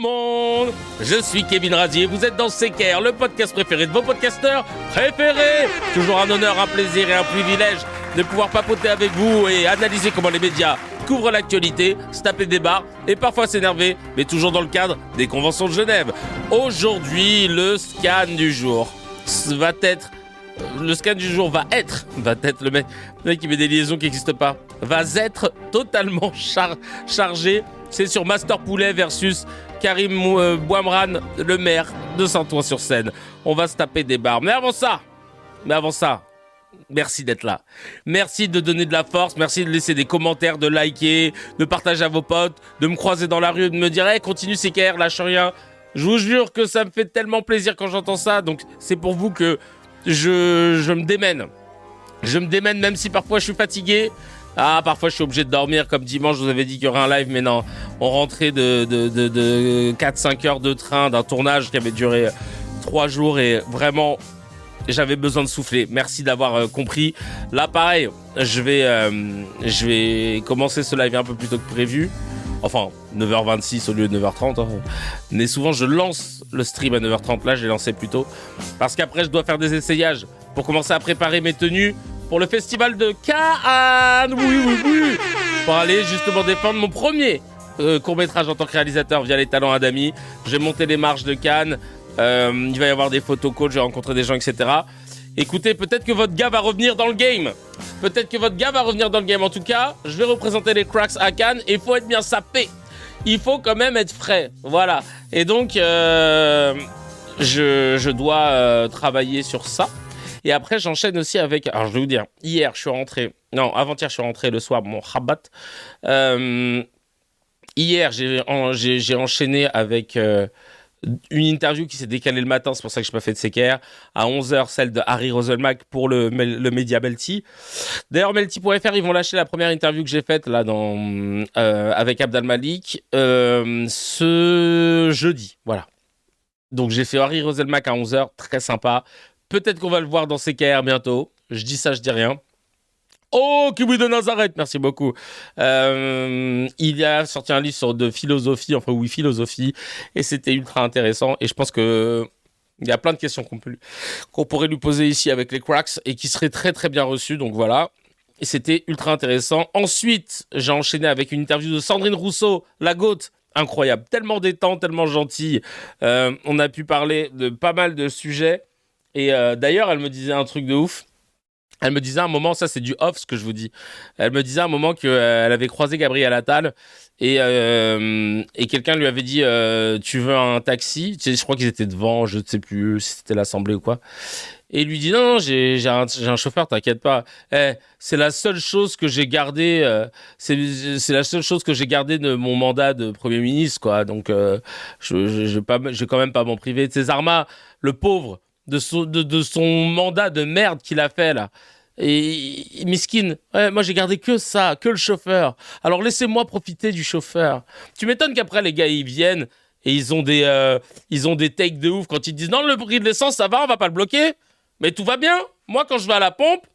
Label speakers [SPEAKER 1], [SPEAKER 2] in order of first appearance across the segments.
[SPEAKER 1] monde, je suis Kevin Radier, vous êtes dans CKR, le podcast préféré de vos podcasteurs préférés. Toujours un honneur, un plaisir et un privilège de pouvoir papoter avec vous et analyser comment les médias couvrent l'actualité, se taper des barres et parfois s'énerver, mais toujours dans le cadre des conventions de Genève. Aujourd'hui, le scan du jour va être... le mec qui met des liaisons qui n'existent pas, va être totalement chargé. C'est sur Master Poulet versus Karim Bouamran, le maire de Saint-Ouen-sur-Seine. On va se taper des barres. Mais avant ça, merci d'être là. Merci de donner de la force. Merci de laisser des commentaires, de liker, de partager à vos potes, de me croiser dans la rue, de me dire hey, continue CKR, lâche rien. Je vous jure que ça me fait tellement plaisir quand j'entends ça. Donc c'est pour vous que je me démène. Je me démène même si parfois je suis fatigué. Parfois je suis obligé de dormir. Comme dimanche, je vous avais dit qu'il y aurait un live, mais non. On rentrait de 4-5 heures de train d'un tournage qui avait duré 3 jours et vraiment, j'avais besoin de souffler. Merci d'avoir compris. Là, pareil, je vais commencer ce live un peu plus tôt que prévu. Enfin, 9h26 au lieu de 9h30. Hein. Mais souvent, je lance le stream à 9h30. Là, je l'ai lancé plus tôt. Parce qu'après, je dois faire des essayages pour commencer à préparer mes tenues pour le festival de Cannes. Oui. Pour aller justement défendre mon premier court-métrage en tant que réalisateur via les talents Adami. J'ai monté les marches de Cannes. Il va y avoir des photos calls. J'ai rencontré des gens, etc. Écoutez, peut-être que votre gars va revenir dans le game. En tout cas, je vais représenter les Cracks à Cannes et il faut être bien sapé. Il faut quand même être frais. Voilà. Et donc, je dois travailler sur ça. Et après, j'enchaîne aussi avec... Alors, je vais vous dire, avant-hier, je suis rentré le soir, mon rabat. Hier, j'ai enchaîné avec... une interview qui s'est décalée le matin, c'est pour ça que je n'ai pas fait de CKR, à 11h, celle de Harry Roselmack pour le média Melty. D'ailleurs, Melty.fr, ils vont lâcher la première interview que j'ai faite là, avec Abdel Malik ce jeudi. Voilà. Donc, j'ai fait Harry Roselmack à 11h, très sympa. Peut-être qu'on va le voir dans CKR bientôt. Je dis ça, je dis rien. Oh, Kiwi de Nazareth, merci beaucoup. Il a sorti un livre de philosophie, philosophie, et c'était ultra intéressant. Et je pense que il y a plein de questions qu'on pourrait lui poser ici avec les Cracks et qui seraient très très bien reçues. Donc voilà, et c'était ultra intéressant. Ensuite, j'ai enchaîné avec une interview de Sandrine Rousseau, la GOAT. Incroyable, tellement détente, tellement gentille. On a pu parler de pas mal de sujets. Et d'ailleurs, elle me disait un truc de ouf. Elle me disait à un moment, ça c'est du off ce que je vous dis. Elle me disait à un moment qu'elle avait croisé Gabriel Attal et quelqu'un lui avait dit tu veux un taxi? Tu sais, je crois qu'ils étaient devant, je ne sais plus si c'était l'Assemblée ou quoi. Et il lui dit non, j'ai un chauffeur, t'inquiète pas. C'est la seule chose que j'ai gardée. C'est la seule chose que j'ai gardée de mon mandat de Premier ministre, quoi. Donc je vais quand même pas m'en priver. César, le pauvre. De son mandat de merde qu'il a fait là. Et miskin, moi j'ai gardé que ça, que le chauffeur. Alors laissez-moi profiter du chauffeur. Tu m'étonnes qu'après les gars ils viennent et ils ont des takes de ouf quand ils disent non, le prix de l'essence ça va, on va pas le bloquer. Mais tout va bien. Moi quand je vais à la pompe,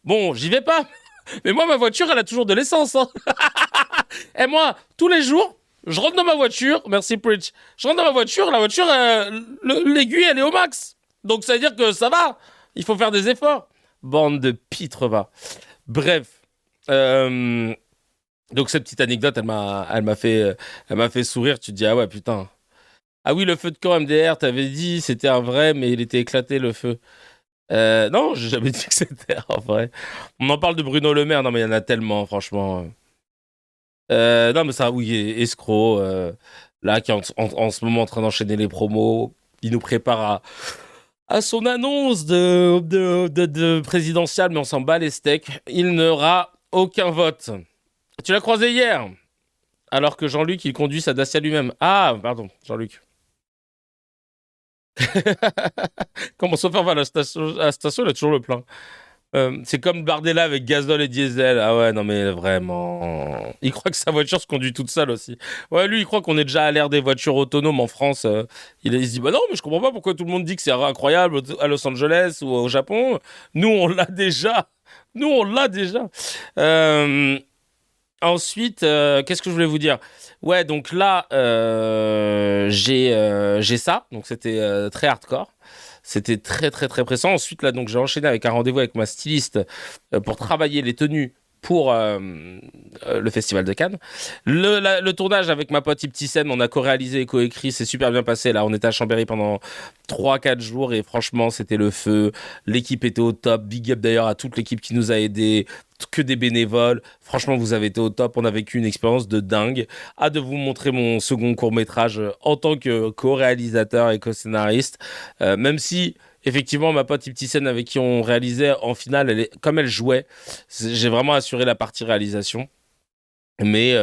[SPEAKER 1] bon j'y vais pas. Mais moi ma voiture elle a toujours de l'essence. Hein. Et moi tous les jours je rentre dans ma voiture, merci Preach. Je rentre dans ma voiture, la voiture l'aiguille elle est au max. Donc, ça veut dire que ça va. Il faut faire des efforts. Bande de pitres, va. Bref. Donc, cette petite anecdote, elle m'a fait sourire. Tu te dis, ah ouais, putain. Ah oui, le feu de camp MDR, t'avais dit, c'était un vrai, mais il était éclaté, le feu. Non, j'ai jamais dit que c'était un vrai. On en parle de Bruno Le Maire. Non, mais il y en a tellement, franchement. Non, mais ça, oui, escroc. Là, qui est en ce moment en train d'enchaîner les promos. Il nous prépare à son annonce de présidentielle, mais on s'en bat les steaks. Il n'aura aucun vote. Tu l'as croisé hier, alors que Jean-Luc, il conduit sa Dacia lui-même. Ah, pardon, Jean-Luc. Quand mon chauffeur va à la station, il a toujours le plein. C'est comme Bardella avec gazole et diesel. Ah ouais, non mais vraiment. Il croit que sa voiture se conduit toute seule aussi. Ouais, lui, il croit qu'on est déjà à l'ère des voitures autonomes en France. Il se dit, bah non, mais je comprends pas pourquoi tout le monde dit que c'est incroyable à Los Angeles ou au Japon. Nous, on l'a déjà. ensuite, qu'est-ce que je voulais vous dire? Ouais, donc là, j'ai ça. Donc c'était très hardcore. C'était très, très, très pressant. Ensuite, là, donc j'ai enchaîné avec un rendez-vous avec ma styliste pour travailler les tenues pour le Festival de Cannes. Le tournage avec ma pote Ibtisen, on a co-réalisé et co-écrit, c'est super bien passé. Là, on était à Chambéry pendant 3-4 jours et franchement, c'était le feu. L'équipe était au top. Big up d'ailleurs à toute l'équipe qui nous a aidés, que des bénévoles. Franchement, vous avez été au top. On a vécu une expérience de dingue. Hâte de vous montrer mon second court-métrage en tant que co-réalisateur et co-scénariste. Même si effectivement, ma pote Ibtisen avec qui on réalisait, en finale, comme elle jouait, j'ai vraiment assuré la partie réalisation. Mais,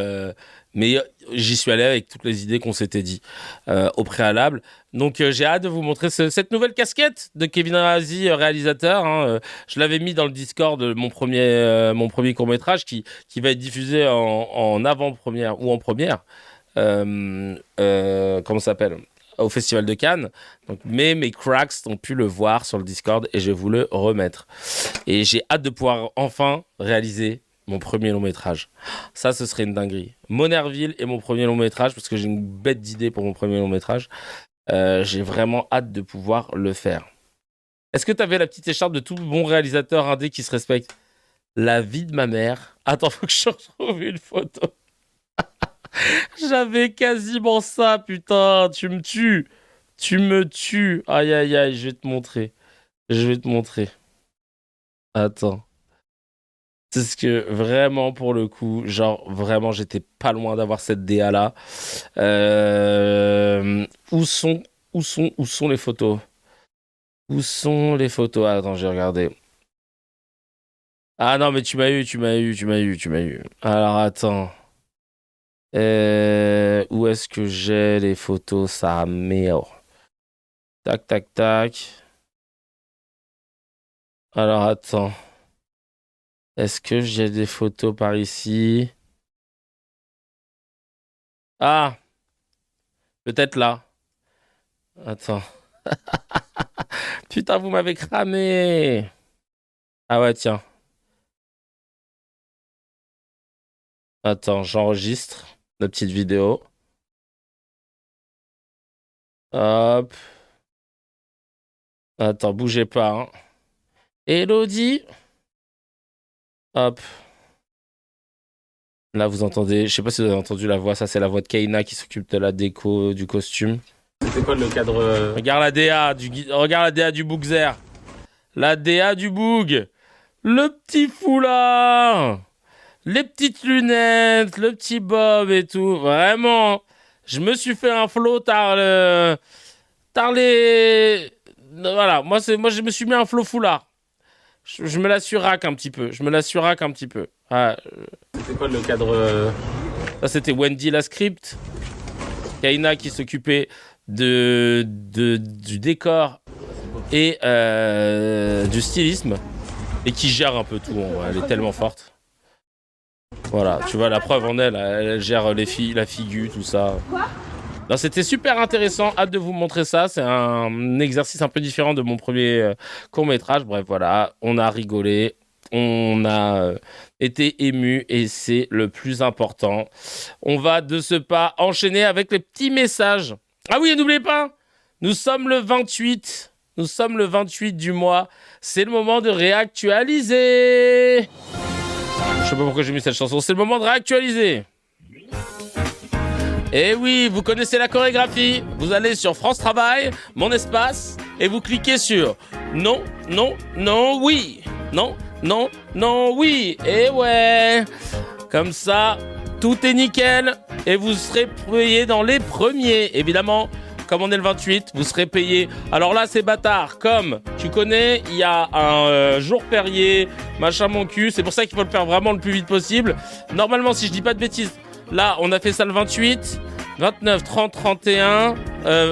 [SPEAKER 1] j'y suis allé avec toutes les idées qu'on s'était dit au préalable. Donc j'ai hâte de vous montrer cette nouvelle casquette de Kevin Razi, réalisateur. Hein. Je l'avais mis dans le Discord de mon premier court-métrage qui va être diffusé en avant-première ou en première. Comment ça s'appelle? Au Festival de Cannes. Donc, mais mes cracks ont pu le voir sur le Discord et je vais vous le remettre. Et j'ai hâte de pouvoir enfin réaliser mon premier long métrage. Ça, ce serait une dinguerie. Monerville est mon premier long métrage parce que j'ai une bête d'idée pour mon premier long métrage. J'ai vraiment hâte de pouvoir le faire. Est-ce que tu avais la petite écharpe de tout bon réalisateur indé qui se respecte? La vie de ma mère. Attends, faut que je retrouve une photo. J'avais quasiment ça, putain. Tu me tues. Tu me tues. Aïe, aïe, aïe, je vais te montrer. Je vais te montrer. Attends. C'est ce que vraiment, pour le coup, genre, vraiment, j'étais pas loin d'avoir cette DA là. Où sont les photos? Où sont les photos? Attends, j'ai regardé. Ah non, mais tu m'as eu, tu m'as eu, tu m'as eu, tu m'as eu. Alors, attends. Où est-ce que j'ai les photos, sa mère? Tac, tac, tac. Alors, attends. Est-ce que j'ai des photos par ici? Ah, peut-être là. Attends. Putain, vous m'avez cramé. Ah ouais, tiens. Attends, j'enregistre la petite vidéo. Hop. Attends, bougez pas. Hein. Elodie. Hop. Là, vous entendez, je sais pas si vous avez entendu la voix, ça c'est la voix de Kaina qui s'occupe de la déco du costume. C'était quoi le cadre Regarde la regarde la DA du Bougzer. La DA du Boug. Le petit foulard. Les petites lunettes, le petit bob et tout. Vraiment, je me suis fait un flow tard les... Voilà, moi je me suis mis un flow foulard. Je me la surac un petit peu. Ah, c'était quoi le cadre Ça, c'était Wendy la script. Kaina qui s'occupait du décor et du stylisme. Et qui gère un peu tout. Elle est tellement forte. Voilà, tu vois, la preuve en elle gère les filles, la figure, tout ça. Non, c'était super intéressant, hâte de vous montrer ça. C'est un exercice un peu différent de mon premier court-métrage. Bref, voilà, on a rigolé, on a été ému et c'est le plus important. On va de ce pas enchaîner avec les petits messages. Ah oui, et n'oubliez pas, nous sommes le 28. Nous sommes le 28 du mois. C'est le moment de réactualiser. Je sais pas pourquoi j'ai mis cette chanson. C'est le moment de réactualiser. Et oui, vous connaissez la chorégraphie. Vous allez sur France Travail, mon espace, et vous cliquez sur non, non, non, oui. Non, non, non, oui. Et ouais. Comme ça, tout est nickel. Et vous serez payé dans les premiers. Évidemment, comme on est le 28, vous serez payé. Alors là, c'est bâtard. Comme, tu connais, il y a un jour férié, machin mon cul. C'est pour ça qu'il faut le faire vraiment le plus vite possible. Normalement, si je dis pas de bêtises, là, on a fait ça le 28, 29, 30, 31,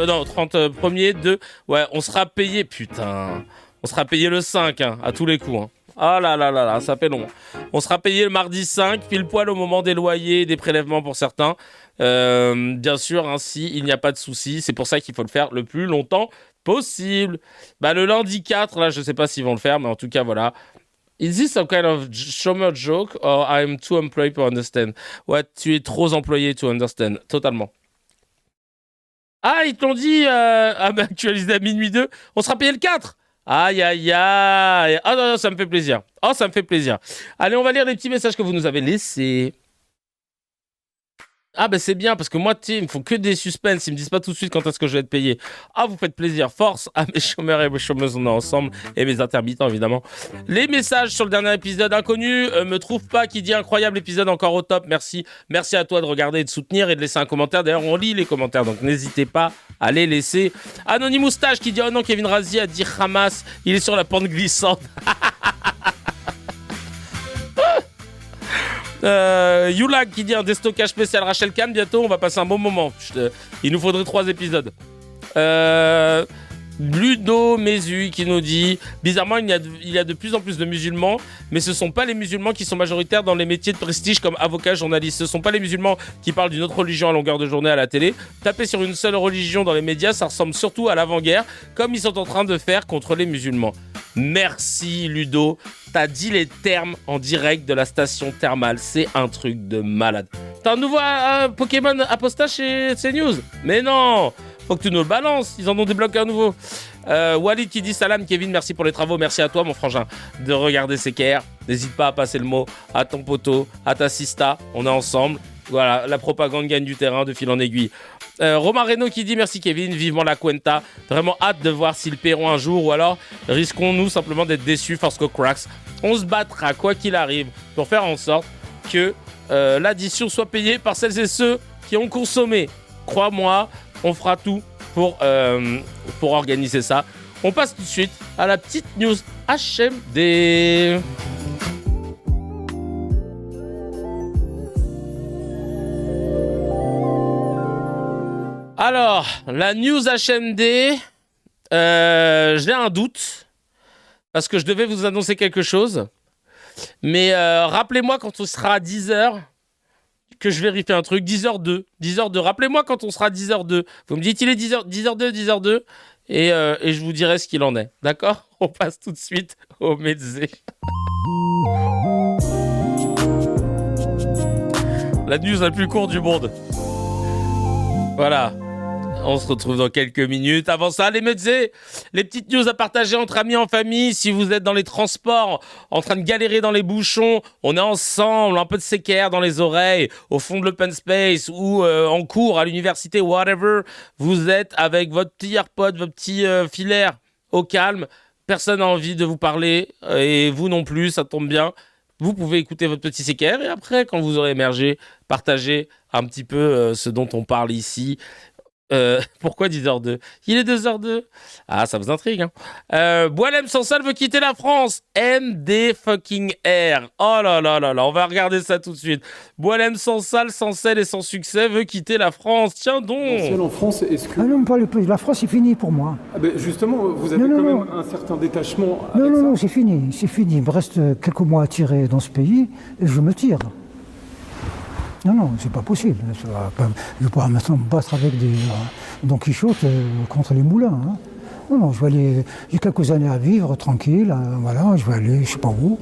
[SPEAKER 1] non, 30 1er, 2. Ouais, on sera payé, putain. On sera payé le 5, hein, à tous les coups. Hein. Ah là là là là, ça fait long. On sera payé le mardi 5, pile poil au moment des loyers et des prélèvements pour certains. Bien sûr, ainsi, il n'y a pas de souci. C'est pour ça qu'il faut le faire le plus longtemps possible. Bah, le lundi 4, là, je sais pas s'ils vont le faire, mais en tout cas, voilà. Is this some kind of Schumer joke or I'm too employed to understand? Ouais, tu es trop employé to understand. Totalement. Ah, ils te l'ont dit, actualisé à minuit 2. On sera payé le 4. Aïe, aïe, aïe. Ah non, non, ça me fait plaisir. Oh, ça me fait plaisir. Allez, on va lire les petits messages que vous nous avez laissés. Ah, ben c'est bien, parce que moi, tu sais, ils me font que des suspens. Ils me disent pas tout de suite quand est-ce que je vais être payé. Ah, vous faites plaisir. Force à mes chômeurs et mes chômeuses, on est ensemble. Et mes intermittents, évidemment. Les messages sur le dernier épisode inconnu. Me trouve pas qui dit incroyable épisode encore au top. Merci. Merci à toi de regarder et de soutenir et de laisser un commentaire. D'ailleurs, on lit les commentaires, donc n'hésitez pas à les laisser. Anonymous Stage qui dit oh non, Kevin Razi a dit Hamas. Il est sur la pente glissante. Yulag qui dit un déstockage spécial Rachel Kahn bientôt, on va passer un bon moment. Il nous faudrait 3 épisodes. Ludo Mezu qui nous dit bizarrement il y a de plus en plus de musulmans, mais ce sont pas les musulmans qui sont majoritaires dans les métiers de prestige comme avocat, journaliste. Ce sont pas les musulmans qui parlent d'une autre religion à longueur de journée à la télé. Taper sur une seule religion dans les médias, ça ressemble surtout à l'avant-guerre, comme ils sont en train de faire contre les musulmans. Merci Ludo, t'as dit les termes en direct de la station thermale, c'est un truc de malade. T'as un nouveau Pokémon apostat chez CNews? Mais non, faut que tu nous le balances, ils en ont débloqué un nouveau. Walid qui dit salam Kevin, merci pour les travaux, merci à toi mon frangin de regarder CKR. N'hésite pas à passer le mot à ton poteau, à ta sista, on est ensemble. Voilà, la propagande gagne du terrain de fil en aiguille. Romain Reynaud qui dit merci Kevin, vivement la Cuenta. Vraiment hâte de voir s'ils paieront un jour ou alors risquons-nous simplement d'être déçus face aux cracks. On se battra quoi qu'il arrive pour faire en sorte que l'addition soit payée par celles et ceux qui ont consommé. Crois-moi, on fera tout pour organiser ça. On passe tout de suite à la petite news HMD. Alors, la news HMD, j'ai un doute, parce que je devais vous annoncer quelque chose, mais rappelez-moi quand on sera à 10h, que je vérifie un truc, 10h02, 10h02, rappelez-moi quand on sera à 10h02, vous me dites il est 10h, 10h02, 10h02, et je vous dirai ce qu'il en est, d'accord? On passe tout de suite au Mezzé. La news la plus courte du monde. Voilà. On se retrouve dans quelques minutes. Avant ça, les mezzés, les petites news à partager entre amis, en famille. Si vous êtes dans les transports, en train de galérer dans les bouchons, on est ensemble, un peu de CKR dans les oreilles, au fond de l'open space ou en cours à l'université, whatever. Vous êtes avec votre petit AirPod, votre petit filaire au calme. Personne n'a envie de vous parler et vous non plus, ça tombe bien. Vous pouvez écouter votre petit CKR et après, quand vous aurez émergé, partagez un petit peu ce dont on parle ici. Pourquoi 10h02? Il est 2h02. Ah, ça vous intrigue, hein. Boilem Sansal veut quitter la France. MD fucking R. Oh là là là là, on va regarder ça tout de suite. Boilem Sansal, sans sel et sans succès, veut quitter la France. Tiens donc.
[SPEAKER 2] En France, est-ce que...
[SPEAKER 3] Ah non, pas la France, c'est fini pour moi.
[SPEAKER 2] Ah ben justement, vous avez quand même un certain détachement avec ça.
[SPEAKER 3] Non, c'est fini, c'est fini. Il me reste quelques mois à tirer dans ce pays et je me tire. Non, c'est pas possible. Je ne vais pas maintenant me battre avec des Don Quichotte contre les moulins. Hein. Non, je vais aller. J'ai quelques années à vivre tranquille. Voilà, je vais aller, je sais pas où,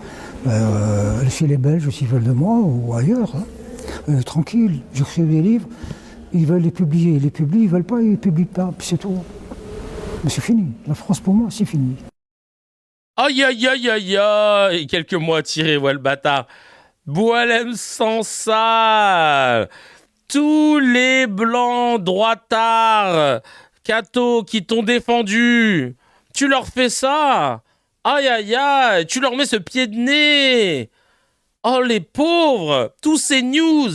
[SPEAKER 3] chez les Belges s'ils veulent de moi ou ailleurs. Hein. Tranquille. J'écris des livres. Ils veulent les publier. Ils les publient. Ils veulent pas. Ils publient pas. Puis c'est tout. Mais c'est fini. La France pour moi, c'est fini.
[SPEAKER 1] Aïe aïe aïe aïe aïe. Quelques mois à tirer, ouais le bâtard. Boilem Sansal, tous les blancs droitards, cathos qui t'ont défendu, tu leur fais ça. Aïe aïe aïe, tu leur mets ce pied de nez. Oh les pauvres, tous ces news,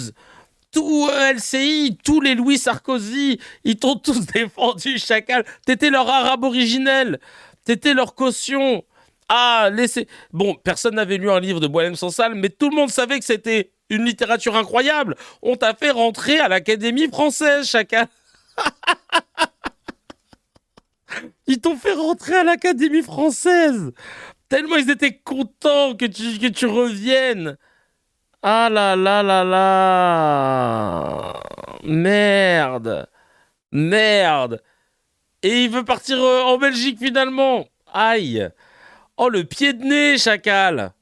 [SPEAKER 1] tout LCI, tous les Louis Sarkozy, ils t'ont tous défendu, chacal. T'étais leur arabe originel, t'étais leur caution. Ah, laissez... Bon, personne n'avait lu un livre de Boilem Sansal, mais tout le monde savait que c'était une littérature incroyable. On t'a fait rentrer à l'Académie française, chacun. Ils t'ont fait rentrer à l'Académie française. Tellement ils étaient contents que tu reviennes. Ah là là là là. Merde. Et il veut partir en Belgique finalement. Aïe. Oh, le pied de nez, chacal.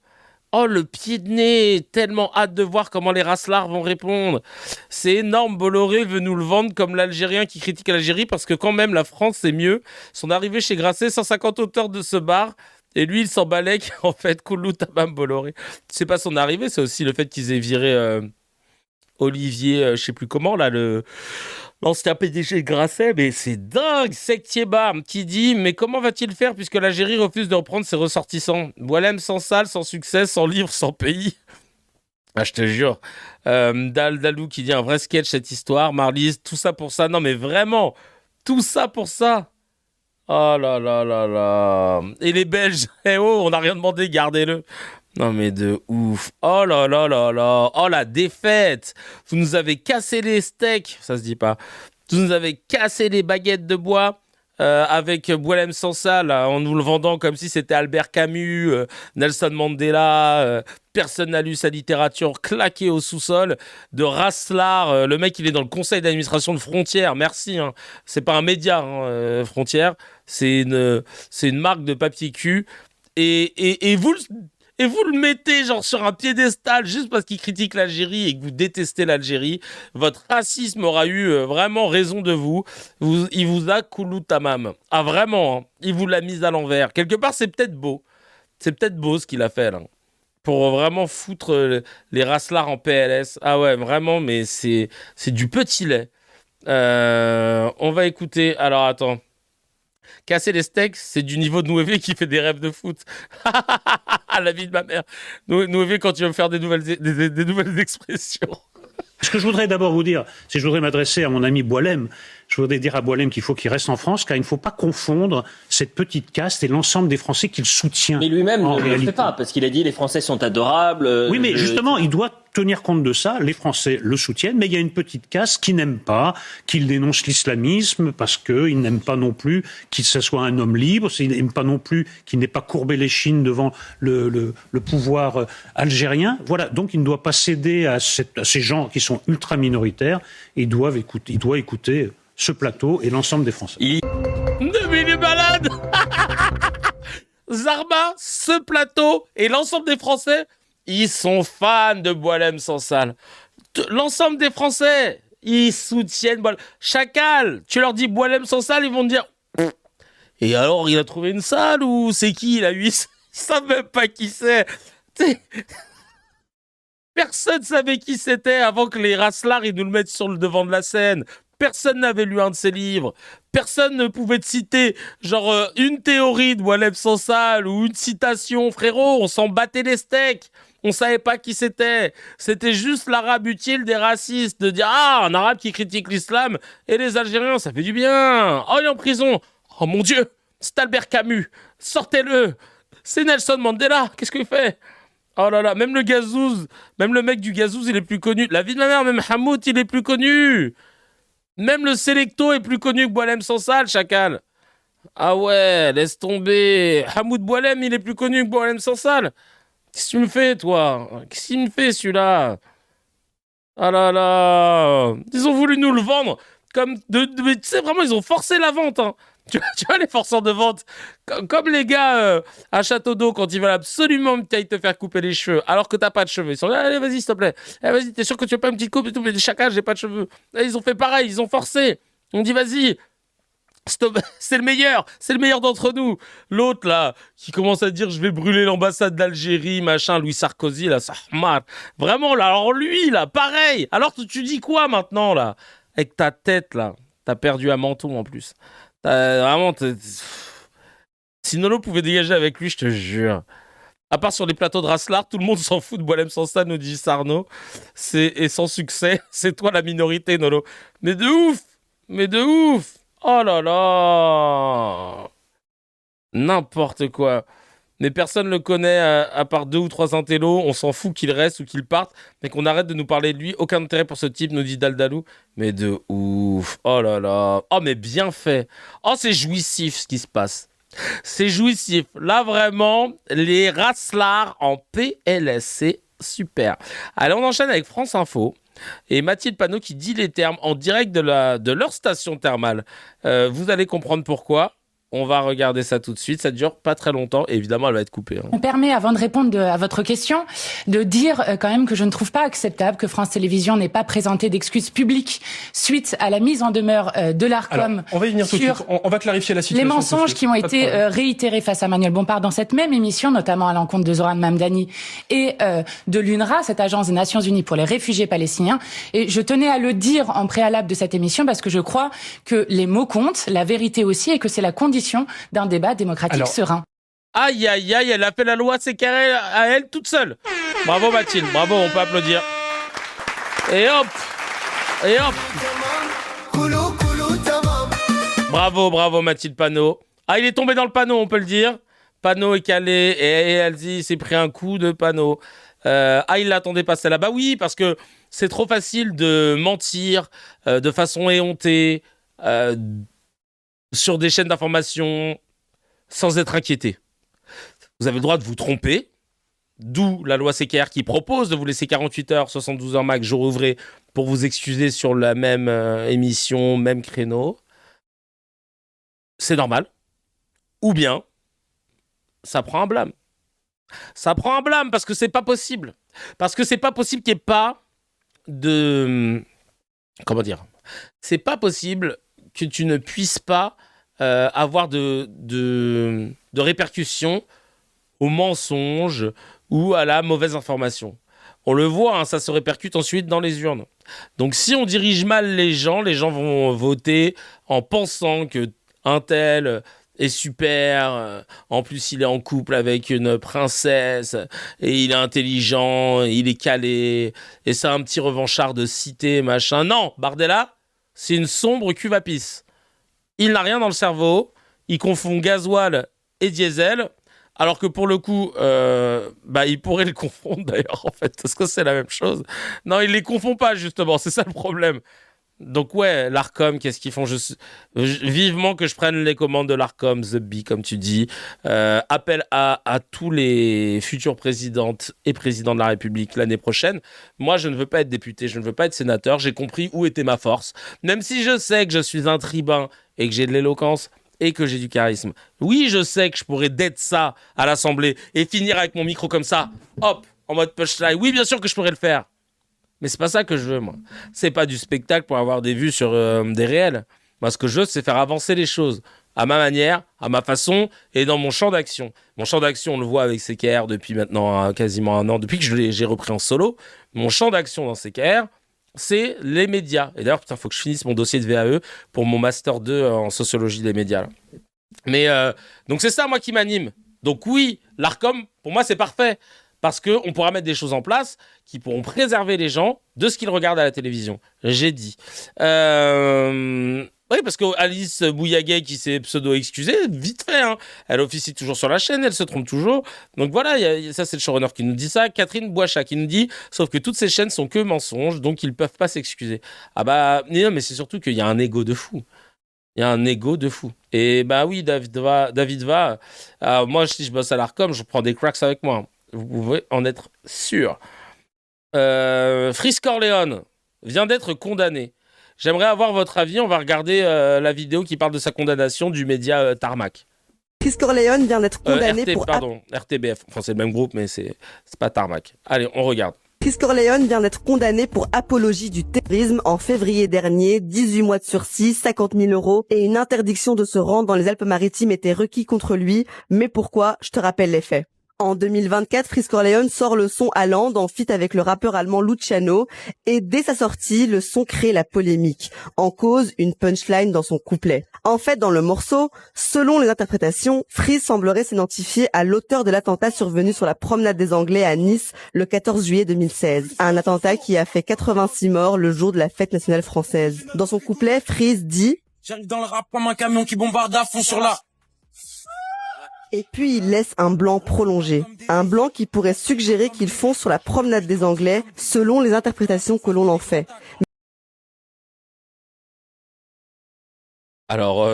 [SPEAKER 1] Oh, le pied de nez, tellement hâte de voir comment les Raslards vont répondre. C'est énorme, Bolloré veut nous le vendre comme l'Algérien qui critique l'Algérie parce que quand même la France c'est mieux. Son arrivée chez Grasset, 150 auteurs de ce bar. Et lui, il s'en balèque, en fait, Koulou Tamam Bolloré. C'est pas son arrivée, c'est aussi le fait qu'ils aient viré Olivier, je sais plus comment, là, l'ancien PDG de Grasset. Mais c'est dingue, Sektieba, qui dit « Mais comment va-t-il faire puisque l'Algérie refuse de reprendre ses ressortissants ? Boualem sans salle, sans succès, sans livre, sans pays. » Ah, je te jure. Dalou qui dit « Un vrai sketch, cette histoire. Marlise, tout ça pour ça. » Non, mais vraiment, tout ça pour ça. Oh là là là là. Et les Belges, eh oh, on n'a rien demandé, gardez-le. Non mais de ouf. Oh là là là là. Oh la défaite. Vous nous avez cassé les steaks, ça se dit pas. Vous nous avez cassé les baguettes de bois avec Boualem Sansal en nous le vendant comme si c'était Albert Camus, Nelson Mandela. Personne n'a lu sa littérature, claquée au sous-sol. De Raslar, le mec il est dans le conseil d'administration de Frontières. Merci. Hein. C'est pas un média, hein, Frontières. C'est une marque de papier cul. Et vous le mettez genre sur un piédestal juste parce qu'il critique l'Algérie et que vous détestez l'Algérie. Votre racisme aura eu vraiment raison de vous. Il vous a koulou tamam. Ah vraiment, hein. Il vous l'a mise à l'envers. Quelque part, c'est peut-être beau. C'est peut-être beau ce qu'il a fait là. Pour vraiment foutre les Raslards en PLS. Ah ouais, vraiment, mais c'est du petit lait. On va écouter. Alors attends. Casser les steaks, c'est du niveau de Nouévé qui fait des rêves de foot. La vie de ma mère. Nouévé, quand tu veux me faire des nouvelles expressions.
[SPEAKER 4] Ce que je voudrais d'abord vous dire, c'est que je voudrais m'adresser à mon ami Boualem. Je voudrais dire à Boualem qu'il faut qu'il reste en France, car il ne faut pas confondre cette petite caste et l'ensemble des Français qu'il soutient.
[SPEAKER 5] Mais lui-même ne le fait pas, parce qu'il a dit les Français sont adorables.
[SPEAKER 4] Oui, mais justement, il doit tenir compte de ça. Les Français le soutiennent, mais il y a une petite caste qui n'aime pas, qui dénonce l'islamisme, parce qu'il n'aime pas non plus qu'il soit un homme libre, il n'aime pas non plus qu'il n'ait pas courbé l'échine devant le pouvoir algérien. Voilà, donc il ne doit pas céder à ces gens qui sont ultra minoritaires, et il doit écouter ce plateau et l'ensemble des Français.
[SPEAKER 1] Mais il est malade. Zarma, ce plateau et l'ensemble des Français, ils sont fans de Boualem Sansal. L'ensemble des Français, ils soutiennent Boualem. Chacal, tu leur dis Boualem Sansal, ils vont te dire « Et alors, il a trouvé une salle ou c'est qui, là, lui ?» Ils savent même pas qui c'est. Personne ne savait qui c'était avant que les Raslards ils nous le mettent sur le devant de la scène. Personne n'avait lu un de ses livres. Personne ne pouvait te citer genre une théorie de Boualem Sansal ou une citation. Frérot, on s'en battait les steaks. On savait pas qui c'était. C'était juste l'arabe utile des racistes de dire « Ah, un arabe qui critique l'islam et les Algériens, ça fait du bien. Oh, il est en prison. Oh mon Dieu, c'est Albert Camus. Sortez-le. C'est Nelson Mandela. Qu'est-ce qu'il fait ?» Oh là là, même le Gazouz, même le mec du Gazouz, il est plus connu. La vie de ma mère, même Hamoud, il est plus connu. Même le Selecto est plus connu que Boualem Sansal, Chacal. Ah ouais, laisse tomber. Hamoud Boualem, il est plus connu que Boualem Sansal. Qu'est-ce que tu me fais, toi? Qu'est-ce qu'il me fait, celui-là? Ah là là. Ils ont voulu nous le vendre. Comme tu sais, vraiment, ils ont forcé la vente, hein. Tu vois, les forceurs de vente, comme les gars à Château d'Eau, quand ils veulent absolument que tu ailles te faire couper les cheveux, alors que t'as pas de cheveux. Ils sont là, allez, vas-y, s'il te plaît. Allez, vas-y, t'es sûr que tu veux pas une petite coupe et tout, mais Chacal, j'ai pas de cheveux. Là, ils ont fait pareil, ils ont forcé. On dit, vas-y, stop, c'est le meilleur d'entre nous. L'autre, là, qui commence à dire, je vais brûler l'ambassade d'Algérie, machin, Louis Sarkozy, là, ça marche. Vraiment, là, alors lui, là, pareil. Alors, tu dis quoi maintenant, là? Avec ta tête, là, t'as perdu un menton en plus. Vraiment, si Nolo pouvait dégager avec lui, je te jure. À part sur les plateaux de Raslar, tout le monde s'en fout de Boualem Sansal, nous dit Sarno. Et sans succès, c'est toi la minorité, Nolo. Mais de ouf. Oh là là. N'importe quoi. Mais personne ne le connaît à part 2 ou 3 intellos. On s'en fout qu'il reste ou qu'il parte. Mais qu'on arrête de nous parler de lui. Aucun intérêt pour ce type, nous dit Daldalou. Mais de ouf. Oh là là. Oh, mais bien fait. Oh, c'est jouissif ce qui se passe. C'est jouissif. Là, vraiment, les Raslards en PLS. C'est super. Allez, on enchaîne avec France Info. Et Mathilde Panot qui dit les termes en direct de leur station thermale. Vous allez comprendre pourquoi. On va regarder ça tout de suite. Ça dure pas très longtemps. Et évidemment, elle va être coupée.
[SPEAKER 6] On permet, avant de répondre à votre question, de dire quand même que je ne trouve pas acceptable que France Télévisions n'ait pas présenté d'excuses publiques suite à la mise en demeure de l'Arcom.
[SPEAKER 7] On va y venir tout de suite. On va clarifier la situation.
[SPEAKER 6] Les mensonges qui ont été réitérés face à Manuel Bompard dans cette même émission, notamment à l'encontre de Zoran Mamdani et de l'UNRWA, cette agence des Nations Unies pour les réfugiés palestiniens. Et je tenais à le dire en préalable de cette émission parce que je crois que les mots comptent, la vérité aussi, et que c'est la condition d'un débat démocratique serein.
[SPEAKER 1] Aïe, aïe, aïe, elle a fait la loi CKR à elle toute seule. Bravo Mathilde, bravo, on peut applaudir. Et hop, et hop. Bravo Mathilde Panot. Ah, il est tombé dans le panneau, on peut le dire. Panot est calé et elle dit il s'est pris un coup de panneau. Il l'attendait pas celle-là. Bah oui, parce que c'est trop facile de mentir de façon éhontée sur des chaînes d'information sans être inquiété. Vous avez le droit de vous tromper, d'où la loi CKR qui propose de vous laisser 48 heures, 72 heures max, jour ouvré, pour vous excuser sur la même émission, même créneau. C'est normal. Ou bien, ça prend un blâme. Ça prend un blâme parce que c'est pas possible. Parce que c'est pas possible qu'il n'y ait pas de... Comment dire ? C'est pas possible que tu ne puisses pas avoir de répercussions au mensonge ou à la mauvaise information. On le voit, hein, ça se répercute ensuite dans les urnes. Donc si on dirige mal les gens vont voter en pensant que un tel est super, en plus il est en couple avec une princesse, et il est intelligent, il est calé, et c'est un petit revanchard de cité, machin. Non, Bardella, c'est une sombre cuve à pisse. Il n'a rien dans le cerveau, il confond gasoil et diesel, alors que pour le coup, il pourrait le confondre d'ailleurs, en fait, parce que c'est la même chose. Non, il les confond pas, justement, c'est ça le problème. Donc ouais, l'Arcom, qu'est-ce qu'ils font ? Vivement que je prenne les commandes de l'Arcom, The Bee, comme tu dis. Appel à tous les futures présidentes et présidents de la République l'année prochaine. Moi, je ne veux pas être député, je ne veux pas être sénateur. J'ai compris où était ma force. Même si je sais que je suis un tribun et que j'ai de l'éloquence et que j'ai du charisme. Oui, je sais que je pourrais d'être ça à l'Assemblée et finir avec mon micro comme ça, hop, en mode punchline. Oui, bien sûr que je pourrais le faire. Mais c'est pas ça que je veux, moi. C'est pas du spectacle pour avoir des vues sur des réels. Moi, ce que je veux, c'est faire avancer les choses à ma manière, à ma façon et dans mon champ d'action. Mon champ d'action, on le voit avec CKR depuis maintenant quasiment un an, depuis que j'ai repris en solo. Mon champ d'action dans CKR, c'est les médias. Et d'ailleurs, putain, faut que je finisse mon dossier de VAE pour mon Master 2 en sociologie des médias. Là. Mais donc, c'est ça, moi, qui m'anime. Donc oui, l'Arcom, pour moi, c'est parfait. Parce qu'on pourra mettre des choses en place qui pourront préserver les gens de ce qu'ils regardent à la télévision. J'ai dit. Oui, parce qu'Alice Bouillaguet, qui s'est pseudo-excusée, vite fait, hein. Elle officie toujours sur la chaîne, elle se trompe toujours. Donc voilà, ça c'est le showrunner qui nous dit ça. Catherine Boichat qui nous dit, sauf que toutes ces chaînes sont que mensonges, donc ils ne peuvent pas s'excuser. Ah bah, non, mais c'est surtout qu'il y a un ego de fou. Il y a un ego de fou. Et bah oui, David va. Moi, si je bosse à l'Arcom, je prends des cracks avec moi. Vous pouvez en être sûr. Frisk Corleone vient d'être condamné. J'aimerais avoir votre avis. On va regarder la vidéo qui parle de sa condamnation du média Tarmac.
[SPEAKER 8] Frisk Corleone vient d'être condamné
[SPEAKER 1] RTBF. Enfin, c'est le même groupe, mais c'est pas Tarmac. Allez, on regarde.
[SPEAKER 8] Frisk Corleone vient d'être condamné pour apologie du terrorisme en février dernier. 18 mois de sursis, 50 000 € et une interdiction de se rendre dans les Alpes-Maritimes étaient requis contre lui. Mais pourquoi ? Je te rappelle les faits. En 2024, Frisk Corleone sort le son Haaland en feat avec le rappeur allemand Luciano et dès sa sortie, le son crée la polémique. En cause, une punchline dans son couplet. En fait, dans le morceau, selon les interprétations, Frisk semblerait s'identifier à l'auteur de l'attentat survenu sur la promenade des Anglais à Nice le 14 juillet 2016. Un attentat qui a fait 86 morts le jour de la fête nationale française. Dans son couplet, Frisk dit « J'arrive dans le rap comme un camion qui bombarde à fond sur la... » Et puis il laisse un blanc prolongé. Un blanc qui pourrait suggérer qu'il fonce sur la promenade des Anglais, selon les interprétations que l'on en fait.
[SPEAKER 1] Alors,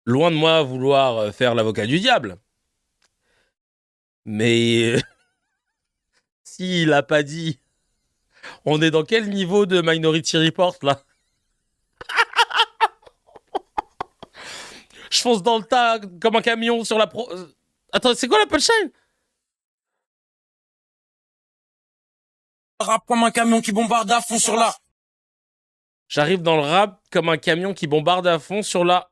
[SPEAKER 1] loin de moi vouloir faire l'avocat du diable. Mais s'il a pas dit, on est dans quel niveau de Minority Report là ? Je fonce dans le tas comme un camion sur la pro... Attends, c'est quoi la punchline?
[SPEAKER 9] Rap comme un camion qui bombarde à fond sur la...
[SPEAKER 1] J'arrive dans le rap comme un camion qui bombarde à fond sur la...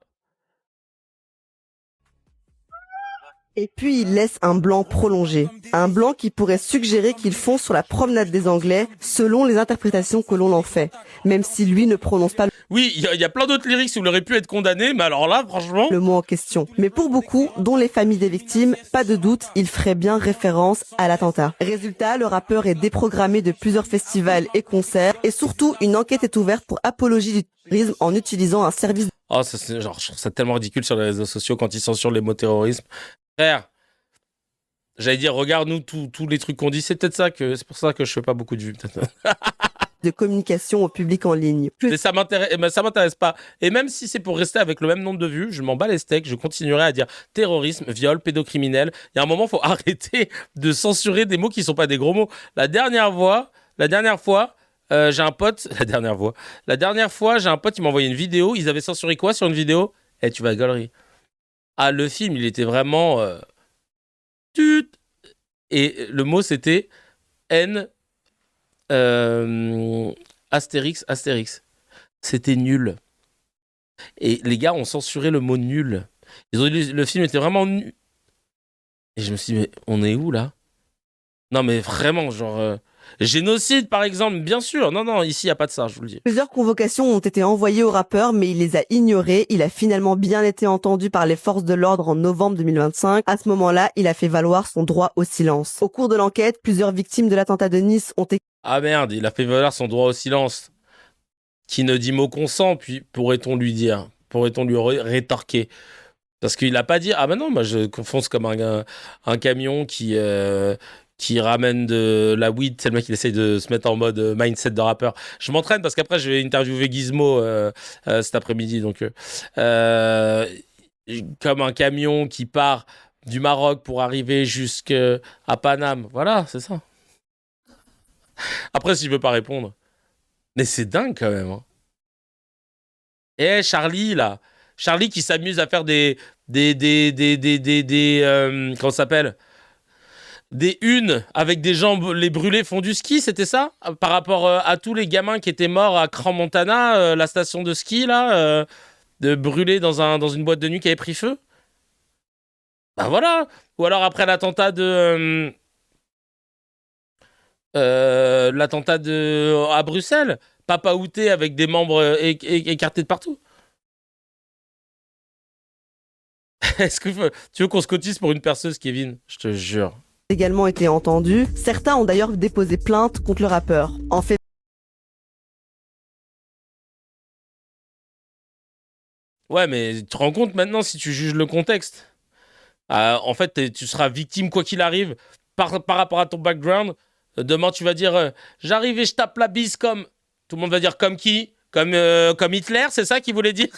[SPEAKER 8] Et puis il laisse un blanc prolongé. Un blanc qui pourrait suggérer qu'il fonce sur la promenade des Anglais, selon les interprétations que l'on en fait. Même si lui ne prononce pas
[SPEAKER 1] Oui, il y a plein d'autres lyrics où il aurait pu être condamné, mais alors là, franchement...
[SPEAKER 8] le mot en question. Mais pour beaucoup, dont les familles des victimes, pas de doute, il ferait bien référence à l'attentat. Résultat, le rappeur est déprogrammé de plusieurs festivals et concerts, et surtout, une enquête est ouverte pour apologie du terrorisme en utilisant un service...
[SPEAKER 1] Oh, ça, c'est, genre, je trouve ça tellement ridicule sur les réseaux sociaux quand ils censurent les mots terrorisme. Frère, j'allais dire, regarde, nous, tous les trucs qu'on dit, c'est peut-être ça que... C'est pour ça que je fais pas beaucoup de vues, peut-être.
[SPEAKER 8] de communication au public en ligne.
[SPEAKER 1] Mais ça m'intéresse pas. Et même si c'est pour rester avec le même nombre de vues, je m'en bats les steaks, je continuerai à dire terrorisme, viol, pédocriminel. Il y a un moment, il faut arrêter de censurer des mots qui sont pas des gros mots. La dernière fois, j'ai un pote, j'ai un pote qui m'a envoyé une vidéo. Ils avaient censuré quoi sur une vidéo? Eh, tu vas gaulerie. Ah, le film, il était vraiment... Et le mot, c'était N... Astérix. C'était nul. Et les gars ont censuré le mot nul. Ils ont dit le film était vraiment nul. Et je me suis dit, mais on est où là? Non, mais vraiment, genre... génocide, par exemple, bien sûr. Non, ici, il n'y a pas de ça, je vous le dis.
[SPEAKER 8] Plusieurs convocations ont été envoyées au rappeur, mais il les a ignorées. Il a finalement bien été entendu par les forces de l'ordre en novembre 2025. À ce moment-là, il a fait valoir son droit au silence. Au cours de l'enquête, plusieurs victimes de l'attentat de Nice ont été...
[SPEAKER 1] Ah merde, il a fait valoir son droit au silence. Qui ne dit mot consent, puis pourrait-on lui dire? Pourrait-on lui rétorquer? Parce qu'il n'a pas dit, ah ben non, moi je fonce comme un camion qui ramène de la weed. C'est le mec qui essaye de se mettre en mode mindset de rappeur. Je m'entraîne parce qu'après je vais interviewer Gizmo cet après-midi. Donc, comme un camion qui part du Maroc pour arriver jusqu'à Paname. Voilà, c'est ça. Après, si je veux pas répondre. Mais c'est dingue quand même. Hein. Eh, Charlie, là. Charlie qui s'amuse à faire comment ça s'appelle? Des unes avec des gens les brûlés font du ski, c'était ça? Par rapport à tous les gamins qui étaient morts à Crans-Montana, la station de ski, là, de brûler dans une boîte de nuit qui avait pris feu? Ben voilà. Ou alors après l'attentat à Bruxelles, Papa Outé avec des membres écartés de partout. Est-ce que tu veux qu'on se cotise pour une perceuse, Kevin? Je te jure.
[SPEAKER 8] Également été entendus. Certains ont d'ailleurs déposé plainte contre le rappeur. En fait,
[SPEAKER 1] ouais, mais tu te rends compte maintenant si tu juges le contexte. En fait, tu seras victime quoi qu'il arrive par rapport à ton background. Demain, tu vas dire j'arrive et je tape la bise comme... Tout le monde va dire comme qui? Comme Hitler, c'est ça qu'il voulait dire?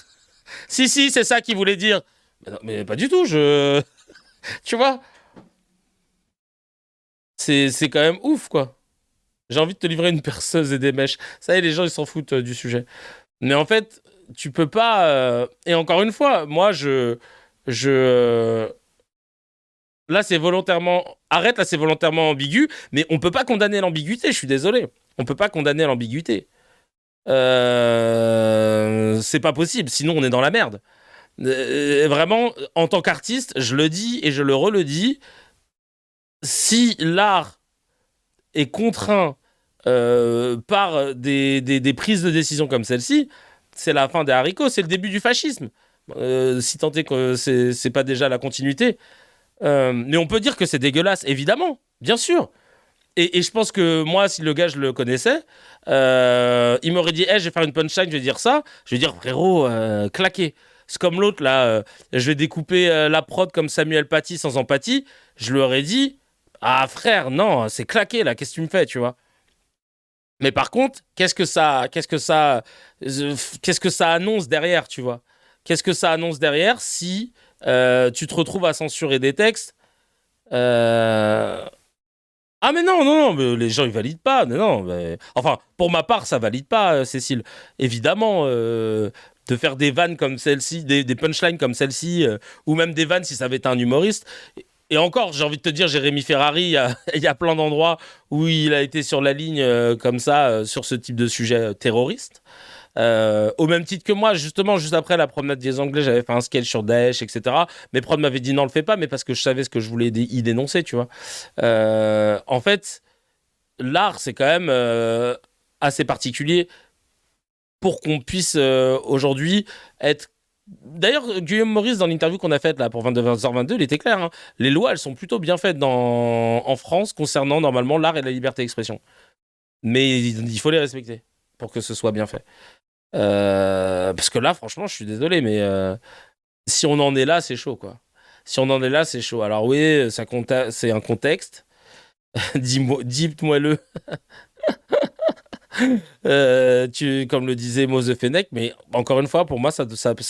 [SPEAKER 1] Si, c'est ça qu'il voulait dire. Mais, non, mais pas du tout, tu vois? C'est quand même ouf, quoi. J'ai envie de te livrer une perceuse et des mèches. Ça y est, les gens, ils s'en foutent du sujet. Mais en fait, tu peux pas... Et encore une fois, moi, là, c'est volontairement... Arrête, là, c'est volontairement ambigu, mais on peut pas condamner l'ambiguïté, je suis désolé. On peut pas condamner l'ambiguïté. C'est pas possible, sinon on est dans la merde. Vraiment, en tant qu'artiste, je le dis et je le redis, si l'art est contraint par des prises de décision comme celle-ci, c'est la fin des haricots, c'est le début du fascisme. Si tant est que c'est pas déjà la continuité. Mais on peut dire que c'est dégueulasse, évidemment, bien sûr. Et je pense que moi, si le gars, je le connaissais, il m'aurait dit hey, je vais faire une punchline, je vais dire ça. Je vais dire frérot, claqué. C'est comme l'autre, là, je vais découper la prod comme Samuel Paty sans empathie. Je lui aurais dit ah frère, non, c'est claqué là, qu'est-ce que tu me fais, tu vois? Mais par contre, qu'est-ce que ça annonce derrière, tu vois? Qu'est-ce que ça annonce derrière si tu te retrouves à censurer des textes Ah mais non, mais les gens ils valident pas. Mais non, mais... Enfin, pour ma part, ça valide pas, Cécile. Évidemment, de faire des vannes comme celle-ci, des punchlines comme celle-ci, ou même des vannes si ça avait été un humoriste. Et encore, j'ai envie de te dire, Jérémy Ferrari, il y a plein d'endroits où il a été sur la ligne comme ça, sur ce type de sujet terroriste. Au même titre que moi, justement, juste après la promenade des Anglais, j'avais fait un sketch sur Daesh, etc. Mes prods m'avaient dit non, le fais pas, mais parce que je savais ce que je voulais y dénoncer, tu vois. En fait, l'art, c'est quand même assez particulier pour qu'on puisse aujourd'hui être. D'ailleurs, Guillaume Maurice, dans l'interview qu'on a faite là, pour 22h22, il était clair. Hein. Les lois, elles sont plutôt bien faites en France concernant normalement l'art et la liberté d'expression. Mais il faut les respecter pour que ce soit bien fait. Parce que là, franchement, je suis désolé, mais si on en est là, c'est chaud, quoi. Si on en est là, c'est chaud. Alors oui, c'est un contexte. Dis-moi-le. Comme le disait Mose Fenech, mais encore une fois, pour moi, ça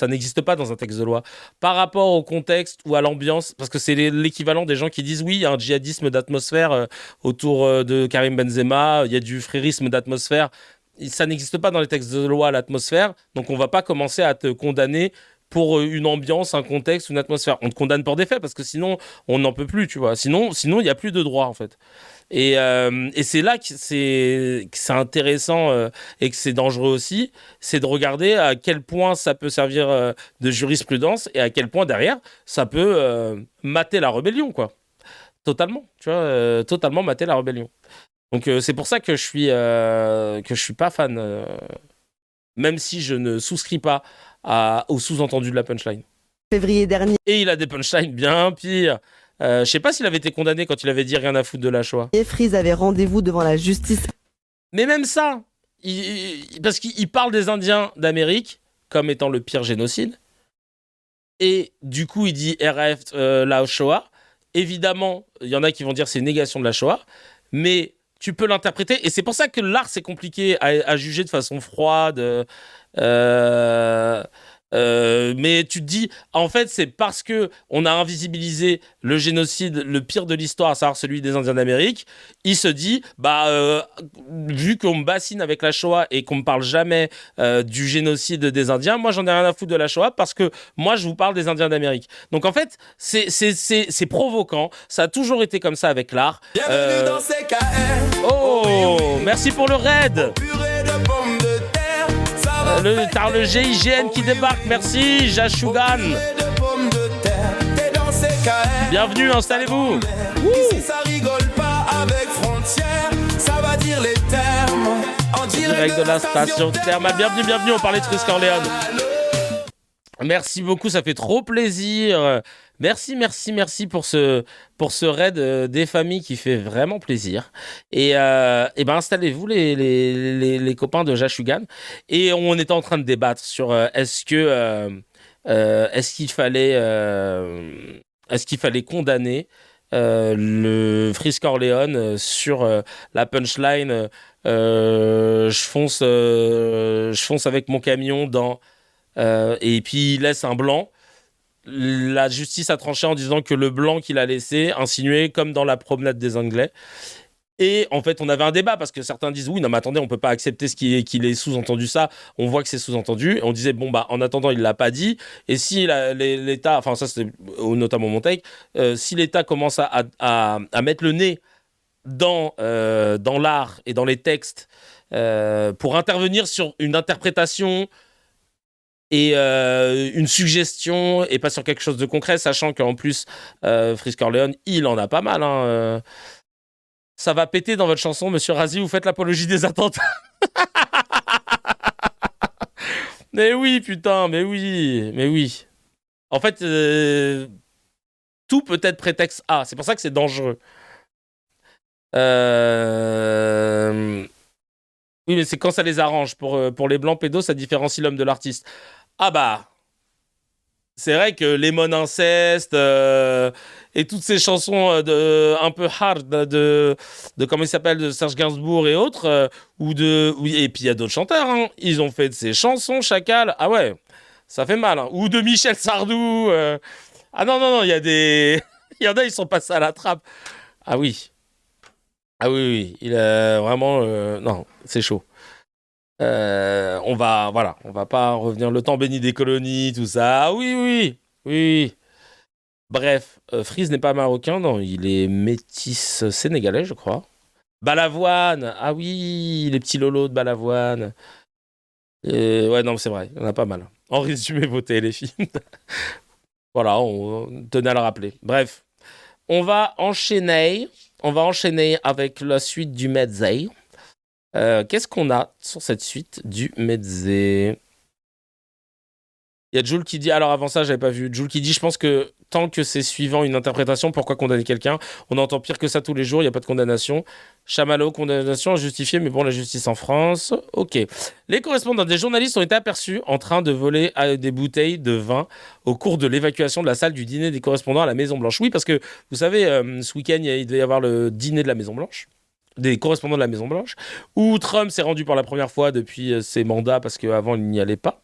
[SPEAKER 1] n'existe pas dans un texte de loi. Par rapport au contexte ou à l'ambiance, parce que c'est l'équivalent des gens qui disent oui, il y a un djihadisme d'atmosphère autour de Karim Benzema, il y a du frérisme d'atmosphère. Ça n'existe pas dans les textes de loi, l'atmosphère, donc on va pas commencer à te condamner pour une ambiance, un contexte, une atmosphère. On te condamne pour des faits, parce que sinon, on n'en peut plus, tu vois. Sinon, il n'y a plus de droit, en fait. Et c'est là que c'est intéressant et que c'est dangereux aussi, c'est de regarder à quel point ça peut servir de jurisprudence et à quel point derrière, ça peut mater la rébellion, quoi. Totalement, tu vois, totalement mater la rébellion. Donc c'est pour ça que je suis pas fan, même si je ne souscris pas au sous-entendu de la punchline.
[SPEAKER 8] Février dernier.
[SPEAKER 1] Et il a des punchlines bien pires. Je sais pas s'il avait été condamné quand il avait dit rien à foutre de la Shoah.
[SPEAKER 8] Freeze avait rendez-vous devant la justice.
[SPEAKER 1] Mais même ça, parce qu'il parle des Indiens d'Amérique comme étant le pire génocide. Et du coup, il dit RF, la Shoah. Évidemment, il y en a qui vont dire c'est une négation de la Shoah. Mais tu peux l'interpréter. Et c'est pour ça que l'art, c'est compliqué à juger de façon froide. Mais tu te dis, en fait, c'est parce que on a invisibilisé le génocide, le pire de l'histoire, à savoir celui des Indiens d'Amérique. Il se dit, vu qu'on me bassine avec la Shoah et qu'on me parle jamais du génocide des Indiens, moi j'en ai rien à foutre de la Shoah parce que moi je vous parle des Indiens d'Amérique. Donc en fait, c'est provoquant. Ça a toujours été comme ça avec l'art.
[SPEAKER 9] Bienvenue dans CKR.
[SPEAKER 1] Oh, merci pour le raid. T'as le GIGN qui débarque, merci Jashugan. Bienvenue, installez-vous.
[SPEAKER 9] Ici ça rigole pas avec frontières, ça va dire les termes. En
[SPEAKER 1] direct de la station thermale. Bienvenue, on parlait de Frisk Orléans. Merci beaucoup, ça fait trop plaisir. Merci pour ce raid des familles qui fait vraiment plaisir. Et installez-vous les copains de Jashugan. Et on était en train de débattre sur est-ce qu'il fallait condamner le Frisk Orléans sur la punchline je fonce avec mon camion dans et puis il laisse un blanc. La justice a tranché en disant que le blanc qu'il a laissé insinuait comme dans la promenade des Anglais. Et en fait, on avait un débat parce que certains disent oui, non mais attendez, on peut pas accepter qu'il ait sous-entendu ça. On voit que c'est sous-entendu. Et on disait bon en attendant, il l'a pas dit. Et si l'État, enfin ça c'est notamment mon take, si l'État commence à mettre le nez dans l'art et dans les textes pour intervenir sur une interprétation et une suggestion et pas sur quelque chose de concret, sachant qu'en plus Frisk Orléans, il en a pas mal. Hein, ça va péter dans votre chanson, Monsieur Razi, vous faites l'apologie des attentats. Mais oui, putain, mais oui. En fait, tout peut être prétexte A. C'est pour ça que c'est dangereux. Oui, mais c'est quand ça les arrange. Pour les blancs pédos, ça différencie l'homme de l'artiste. Ah bah, c'est vrai que Lemon Inceste et toutes ces chansons un peu hard de comment il s'appelle, de Serge Gainsbourg et autres, et puis il y a d'autres chanteurs, hein, ils ont fait de ces chansons Chacal. Ah ouais, ça fait mal. Hein. Ou de Michel Sardou. Ah non, il y a il y en a, ils sont passés à la trappe. Ah oui, il a vraiment non, c'est chaud. On va pas revenir le temps béni des colonies, tout ça. Ah oui. Bref, Freeze n'est pas marocain, non, il est métis sénégalais, je crois. Balavoine, ah oui, les petits lolos de Balavoine. Ouais, non, c'est vrai, il y en a pas mal. En résumé, votez les films. Voilà, on tenait à le rappeler. Bref, on va enchaîner avec la suite du Mezzé. Qu'est-ce qu'on a sur cette suite du Mezzé? Il y a Jules qui dit, alors avant ça, j'avais pas vu. Jules qui dit, je pense que tant que c'est suivant une interprétation, pourquoi condamner quelqu'un? On entend pire que ça tous les jours, il n'y a pas de condamnation. Chamallow, condamnation injustifiée, mais bon, la justice en France. Ok. Les correspondants des journalistes ont été aperçus en train de voler des bouteilles de vin au cours de l'évacuation de la salle du dîner des correspondants à la Maison-Blanche. Oui, parce que, vous savez, ce week-end, il devait y avoir le dîner de la Maison-Blanche. Des correspondants de la Maison-Blanche, où Trump s'est rendu pour la première fois depuis ses mandats, parce qu'avant, il n'y allait pas.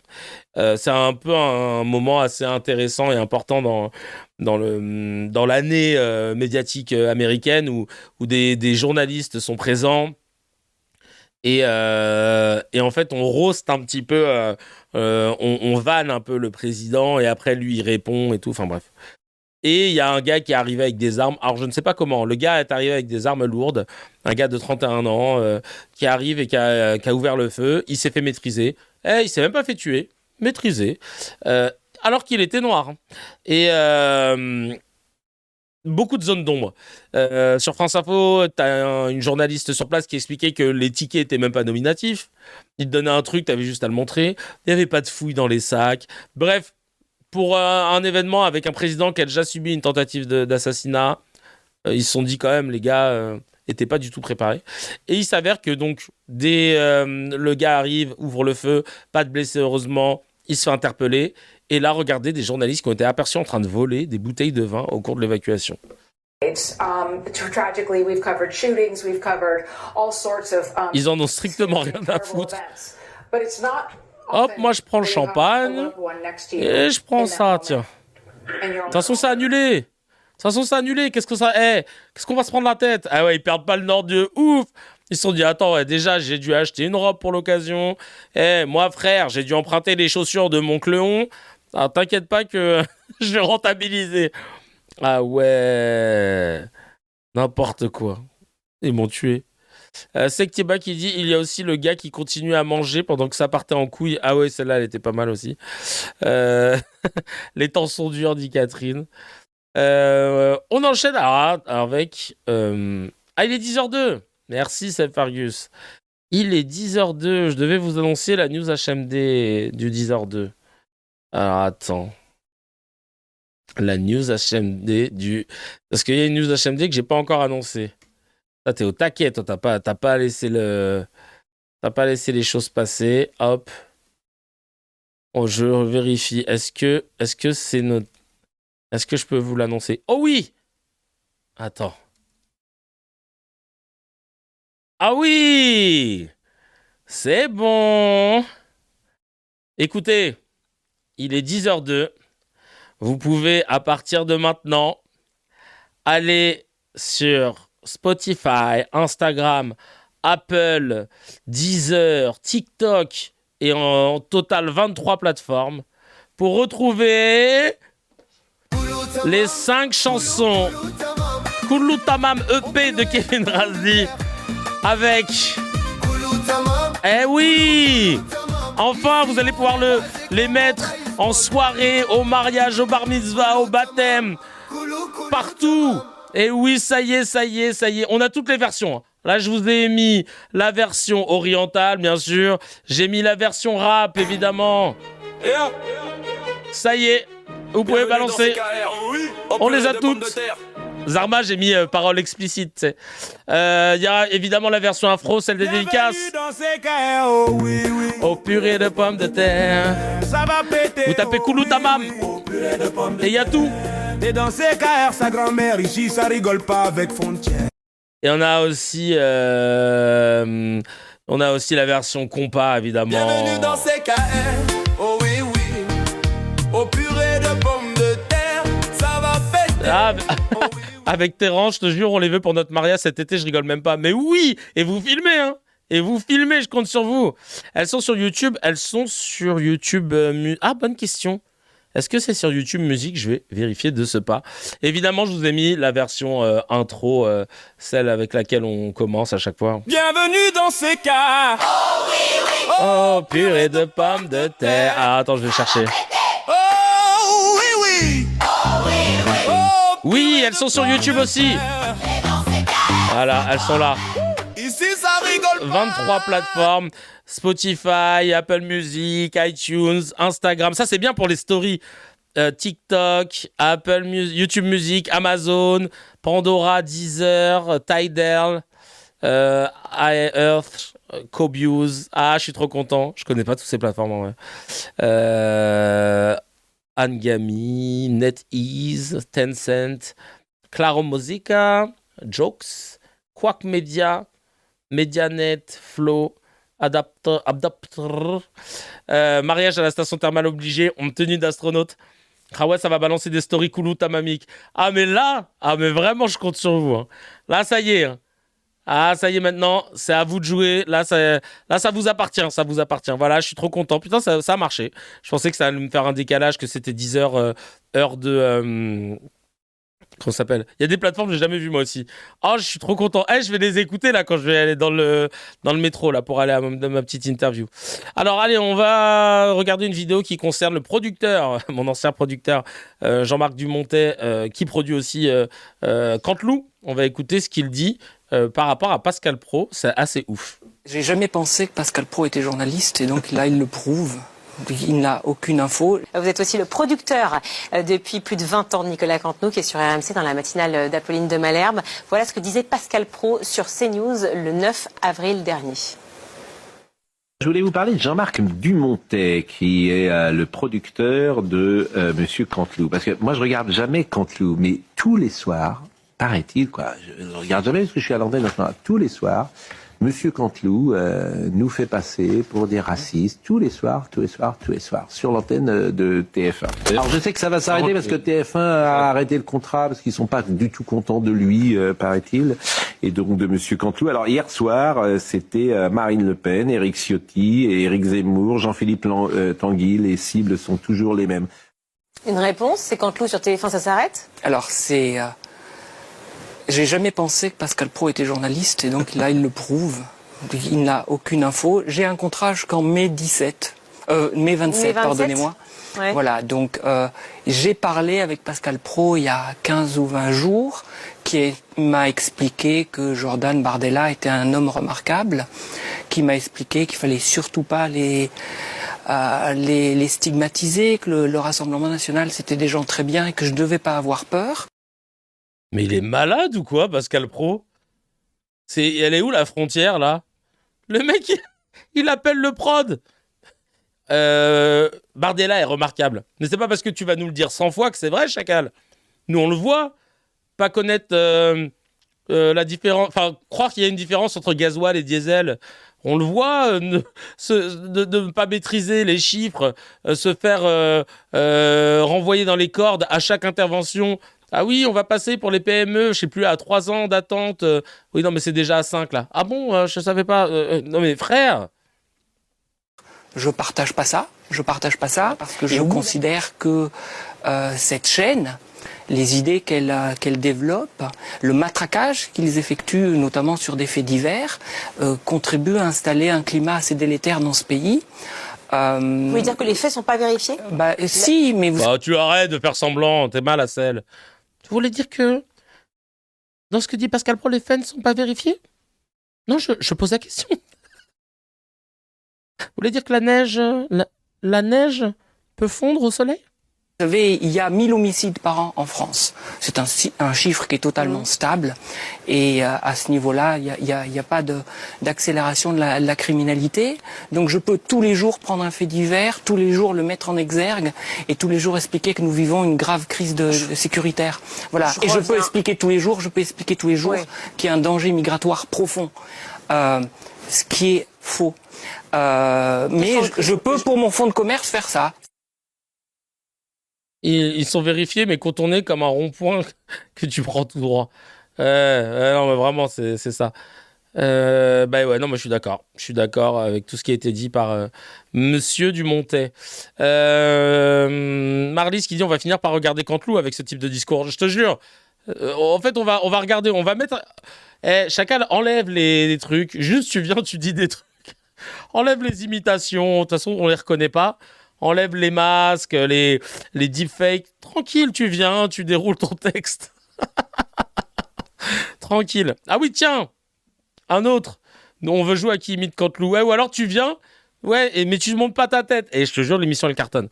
[SPEAKER 1] C'est un peu un moment assez intéressant et important dans l'année médiatique américaine, où des journalistes sont présents, et en fait, on roast un petit peu, on vanne un peu le président, et après, lui, il répond, et tout, enfin bref. Et il y a un gars qui est arrivé avec des armes. Alors, je ne sais pas comment. Le gars est arrivé avec des armes lourdes. Un gars de 31 ans qui arrive et qui a ouvert le feu. Il s'est fait maîtriser. Il s'est même pas fait tuer. Maîtrisé. Alors qu'il était noir. Et beaucoup de zones d'ombre. Sur France Info, t'as une journaliste sur place qui expliquait que les tickets étaient même pas nominatifs. Il te donnait un truc, t'avais juste à le montrer. Il n'y avait pas de fouilles dans les sacs. Bref. Pour un événement avec un président qui a déjà subi une tentative d'assassinat, ils se sont dit quand même, les gars n'étaient pas du tout préparés. Et il s'avère que donc, dès le gars arrive, ouvre le feu, pas de blessés heureusement, il se fait interpeller. Et là, regardez des journalistes qui ont été aperçus en train de voler des bouteilles de vin au cours de l'évacuation. Ils en ont strictement rien à foutre. Hop, moi je prends le champagne et je prends ça, tiens. De toute façon, c'est annulé. Qu'est-ce qu'on va se prendre la tête? Ah ouais, ils perdent pas le nord de ouf. Ils se sont dit, attends, ouais, déjà, j'ai dû acheter une robe pour l'occasion. Moi, frère, j'ai dû emprunter les chaussures de mon Cléon. Ah, t'inquiète pas que je vais rentabiliser. Ah ouais. N'importe quoi. Ils m'ont tué. Sektiba qui dit il y a aussi le gars qui continue à manger pendant que ça partait en couille. Ah ouais, celle-là elle était pas mal aussi. Les temps sont durs, dit Catherine. On enchaîne avec il est 10h02. Merci Seb Fargus. Il est 10h02. Je devais vous annoncer la news HMD du 10h02. Alors attends. La news HMD du... Parce qu'il y a une news HMD que j'ai pas encore annoncée. Là, t'es au taquet, toi, t'as pas laissé les choses passer. Hop. Oh, je vérifie. Est-ce que c'est notre... Est-ce que je peux vous l'annoncer? Oh oui! Attends. Ah oui! C'est bon! Écoutez, il est 10h02. Vous pouvez, à partir de maintenant, aller sur Spotify, Instagram, Apple, Deezer, TikTok et en total 23 plateformes pour retrouver les 5 chansons Koulou Tamam EP de Kevin Razdi avec... Eh oui! Enfin, vous allez pouvoir les mettre en soirée, au mariage, au bar mitzvah, au baptême, partout. Et oui, ça y est. On a toutes les versions. Là, je vous ai mis la version orientale, bien sûr. J'ai mis la version rap, évidemment. Ça y est, vous pouvez balancer. On les a toutes. Zarma, j'ai mis paroles explicites. Il y a évidemment la version afro, celle des dédicaces. Au purée de pommes de terre. Vous tapez Koulou Tamam. Et il y a tout.
[SPEAKER 9] Et dans ces KR, sa grand-mère ici, ça rigole pas avec Frontière.
[SPEAKER 1] Et on a aussi la version compas, évidemment.
[SPEAKER 9] Bienvenue dans ces KR. Oh oui. Au purée de pommes de terre, ça va péter. Oh oui.
[SPEAKER 1] Avec Terran, je te jure, on les veut pour notre mariage cet été, je rigole même pas. Mais oui, et vous filmez, hein. et vous filmez, je compte sur vous. Elles sont sur YouTube. Ah, bonne question. Est-ce que c'est sur YouTube Musique? Je vais vérifier de ce pas. Évidemment, je vous ai mis la version intro, celle avec laquelle on commence à chaque fois.
[SPEAKER 9] Bienvenue dans ces cas. Oh oui, oui.
[SPEAKER 1] Oh, purée de pommes de terre. Ah, attends, je vais chercher.
[SPEAKER 9] Oh oui, oui. Oh oui, oui. Oh,
[SPEAKER 1] oui, elles sont sur YouTube aussi. Voilà, elles sont là.
[SPEAKER 9] Ici, ça rigole pas.
[SPEAKER 1] 23 plateformes. Spotify, Apple Music, iTunes, Instagram. Ça, c'est bien pour les stories. TikTok, Apple Music, YouTube Music, Amazon, Pandora, Deezer, Tidal, iEarth, Qobuz. Ah, je suis trop content. Je connais pas toutes ces plateformes en vrai. Angami, NetEase, Tencent, Claro Musica, Jokes, Quack Media, Medianet, Flow, Adapter, mariage à la station thermale obligé, en tenue d'astronaute. Ah ouais, ça va balancer des stories coulou tamamique. Ah mais vraiment, je compte sur vous. Hein. Là, ça y est. Hein. Ah, ça y est maintenant, c'est à vous de jouer. Là, ça vous appartient, Voilà, je suis trop content. Putain, ça a marché. Je pensais que ça allait me faire un décalage, que c'était 10 heures, heure de... Comment ça s'appelle? Il y a des plateformes que j'ai jamais vues moi aussi. Oh, je suis trop content. Je vais les écouter là quand je vais aller dans le métro là pour aller à ma petite interview. Alors allez, on va regarder une vidéo qui concerne le producteur, mon ancien producteur Jean-Marc Dumontet, qui produit aussi Canteloup. On va écouter ce qu'il dit par rapport à Pascal Praud. C'est assez ouf.
[SPEAKER 10] J'ai jamais pensé que Pascal Praud était journaliste et donc là il le prouve. Il n'a aucune info.
[SPEAKER 11] Vous êtes aussi le producteur depuis plus de 20 ans de Nicolas Canteloup, qui est sur RMC dans la matinale d'Apolline de Malherbe. Voilà ce que disait Pascal Praud sur CNews le 9 avril dernier.
[SPEAKER 12] Je voulais vous parler de Jean-Marc Dumontet, qui est le producteur de Monsieur Canteloup. Parce que moi, je regarde jamais Canteloup, mais tous les soirs, paraît-il, quoi, je ne regarde jamais parce que je suis à l'antenne maintenant, tous les soirs, Monsieur Canteloup nous fait passer pour des racistes tous les soirs, sur l'antenne de TF1. Alors je sais que ça va s'arrêter parce que TF1 a arrêté le contrat parce qu'ils sont pas du tout contents de lui, paraît-il, et donc de Monsieur Canteloup. Alors hier soir, c'était Marine Le Pen, Éric Ciotti, et Éric Zemmour, Jean-Philippe Tanguy. Les cibles sont toujours les mêmes.
[SPEAKER 11] Une réponse, c'est Canteloup sur TF1, ça s'arrête?
[SPEAKER 10] Alors c'est... J'ai jamais pensé que Pascal Praud était journaliste et donc là il le prouve. Il n'a aucune info. J'ai un contrat jusqu'en mai 27, pardonnez-moi. Ouais. Voilà, donc j'ai parlé avec Pascal Praud il y a 15 ou 20 jours qui m'a expliqué que Jordan Bardella était un homme remarquable, qui m'a expliqué qu'il fallait surtout pas les stigmatiser, que le Rassemblement National c'était des gens très bien et que je ne devais pas avoir peur.
[SPEAKER 1] Mais il est malade ou quoi, Pascal Praud? Elle est où la frontière, là? Le mec, il appelle le prod. Bardella est remarquable. Mais c'est pas parce que tu vas nous le dire 100 fois que c'est vrai, Chacal. Nous, on le voit. Pas connaître la différence... Enfin, croire qu'il y a une différence entre gasoil et diesel. On le voit, de ne pas maîtriser les chiffres, se faire renvoyer dans les cordes à chaque intervention... Ah oui, on va passer pour les PME, je sais plus, à 3 ans d'attente. Oui, non, mais c'est déjà à 5, là. Ah bon, je savais pas. Non, mais frère.
[SPEAKER 10] Je partage pas ça parce que je considère que cette chaîne, les idées qu'elle développe, le matraquage qu'ils effectuent, notamment sur des faits divers, contribuent à installer un climat assez délétère dans ce pays.
[SPEAKER 11] Vous voulez dire que les faits sont pas vérifiés?
[SPEAKER 10] Bah si, mais vous...
[SPEAKER 1] Bah, tu arrêtes de faire semblant, t'es mal à celle. Tu voulais dire que dans ce que dit Pascal Praud, les faits ne sont pas vérifiés? Non, je pose la question. Vous voulez dire que la neige peut fondre au soleil?
[SPEAKER 10] Vous savez, il y a 1000 homicides par an en France. C'est un chiffre qui est totalement stable. Et à ce niveau-là, il n'y a pas d'accélération de la criminalité. Donc je peux tous les jours prendre un fait divers, tous les jours le mettre en exergue et tous les jours expliquer que nous vivons une grave crise sécuritaire. Voilà. Je peux expliquer tous les jours qu'il y a un danger migratoire profond. Ce qui est faux. Mais je peux, pour mon fonds de commerce, faire ça.
[SPEAKER 1] Ils sont vérifiés, mais contournés comme un rond-point que tu prends tout droit. Non, mais vraiment, c'est ça. Bah ouais, non, moi je suis d'accord. Je suis d'accord avec tout ce qui a été dit par Monsieur Dumontet. Marlys qui dit on va finir par regarder Canteloup avec ce type de discours. Je te jure. En fait, on va regarder, on va mettre. Chacal, enlève les trucs. Juste, tu viens, tu dis des trucs. Enlève les imitations. De toute façon, on les reconnaît pas. Enlève les masques, les deepfakes. Tranquille, tu viens, tu déroules ton texte. Tranquille. Ah oui, tiens. Un autre. On veut jouer à qui imite Canteloup. Ouais, ou alors tu viens. Ouais, mais tu ne montes pas ta tête. Et je te jure, l'émission, elle cartonne.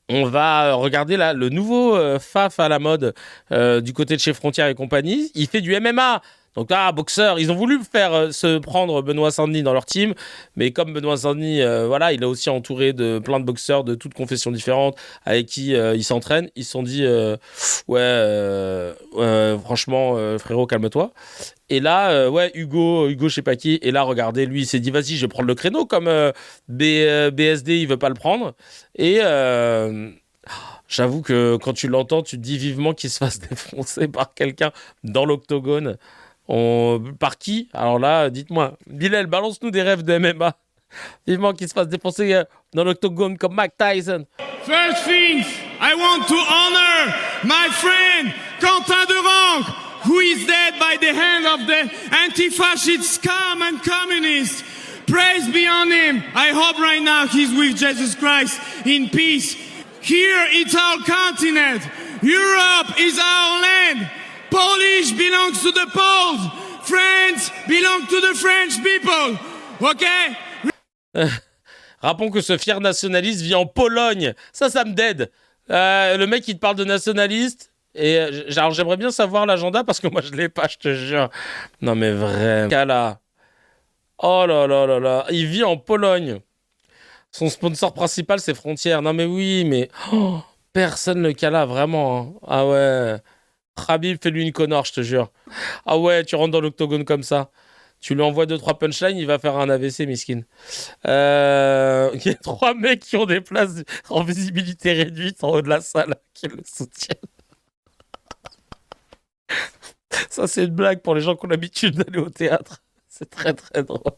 [SPEAKER 1] On va regarder là le nouveau Faf à la mode du côté de chez Frontières et compagnie. Il fait du MMA. Donc là, boxeur, ils ont voulu faire se prendre Benoît Saint-Denis dans leur team, mais comme Benoît Saint-Denis, voilà, il est aussi entouré de plein de boxeurs de toutes confessions différentes avec qui il s'entraîne. Ils se sont dit, franchement, frérot, calme-toi. Et là, Hugo, je sais pas qui. Et là, regardez, lui, il s'est dit, vas-y, je vais prendre le créneau comme BSD, il veut pas le prendre. Et j'avoue que quand tu l'entends, tu te dis vivement qu'il se fasse défoncer par quelqu'un dans l'octogone. Par qui? Alors là, dites-moi. Bilal, balance-nous des rêves de MMA. Vivement qu'il se fasse défoncer dans l'octogone comme Mike Tyson.
[SPEAKER 9] First things, I want to honor my friend Quentin Durand, who is dead by the hand of the anti-fascist scum and communists. Praise be on him. I hope right now he's with Jesus Christ in peace. Here it's our continent. Europe is our land. Polish belongs to the Poles. France belongs to the French people. Okay?
[SPEAKER 1] Rappelons que ce fier nationaliste vit en Pologne. Ça me dead. Le mec, il te parle de nationaliste. Et genre, j'aimerais bien savoir l'agenda parce que moi, je l'ai pas, je te jure. Non, mais vraiment. Kala. Oh là là là là. Il vit en Pologne. Son sponsor principal, c'est Frontières. Non, mais oui, mais... Oh, personne le Kala, vraiment. Hein. Ah ouais. Khabib, fais-lui une Connor, je te jure. Ah ouais, tu rentres dans l'octogone comme ça. Tu lui envoies 2-3 punchlines, il va faire un AVC, miskin. Il y a 3 mecs qui ont des places en visibilité réduite en haut de la salle qui le soutiennent. Ça, c'est une blague pour les gens qui ont l'habitude d'aller au théâtre. C'est très, très drôle.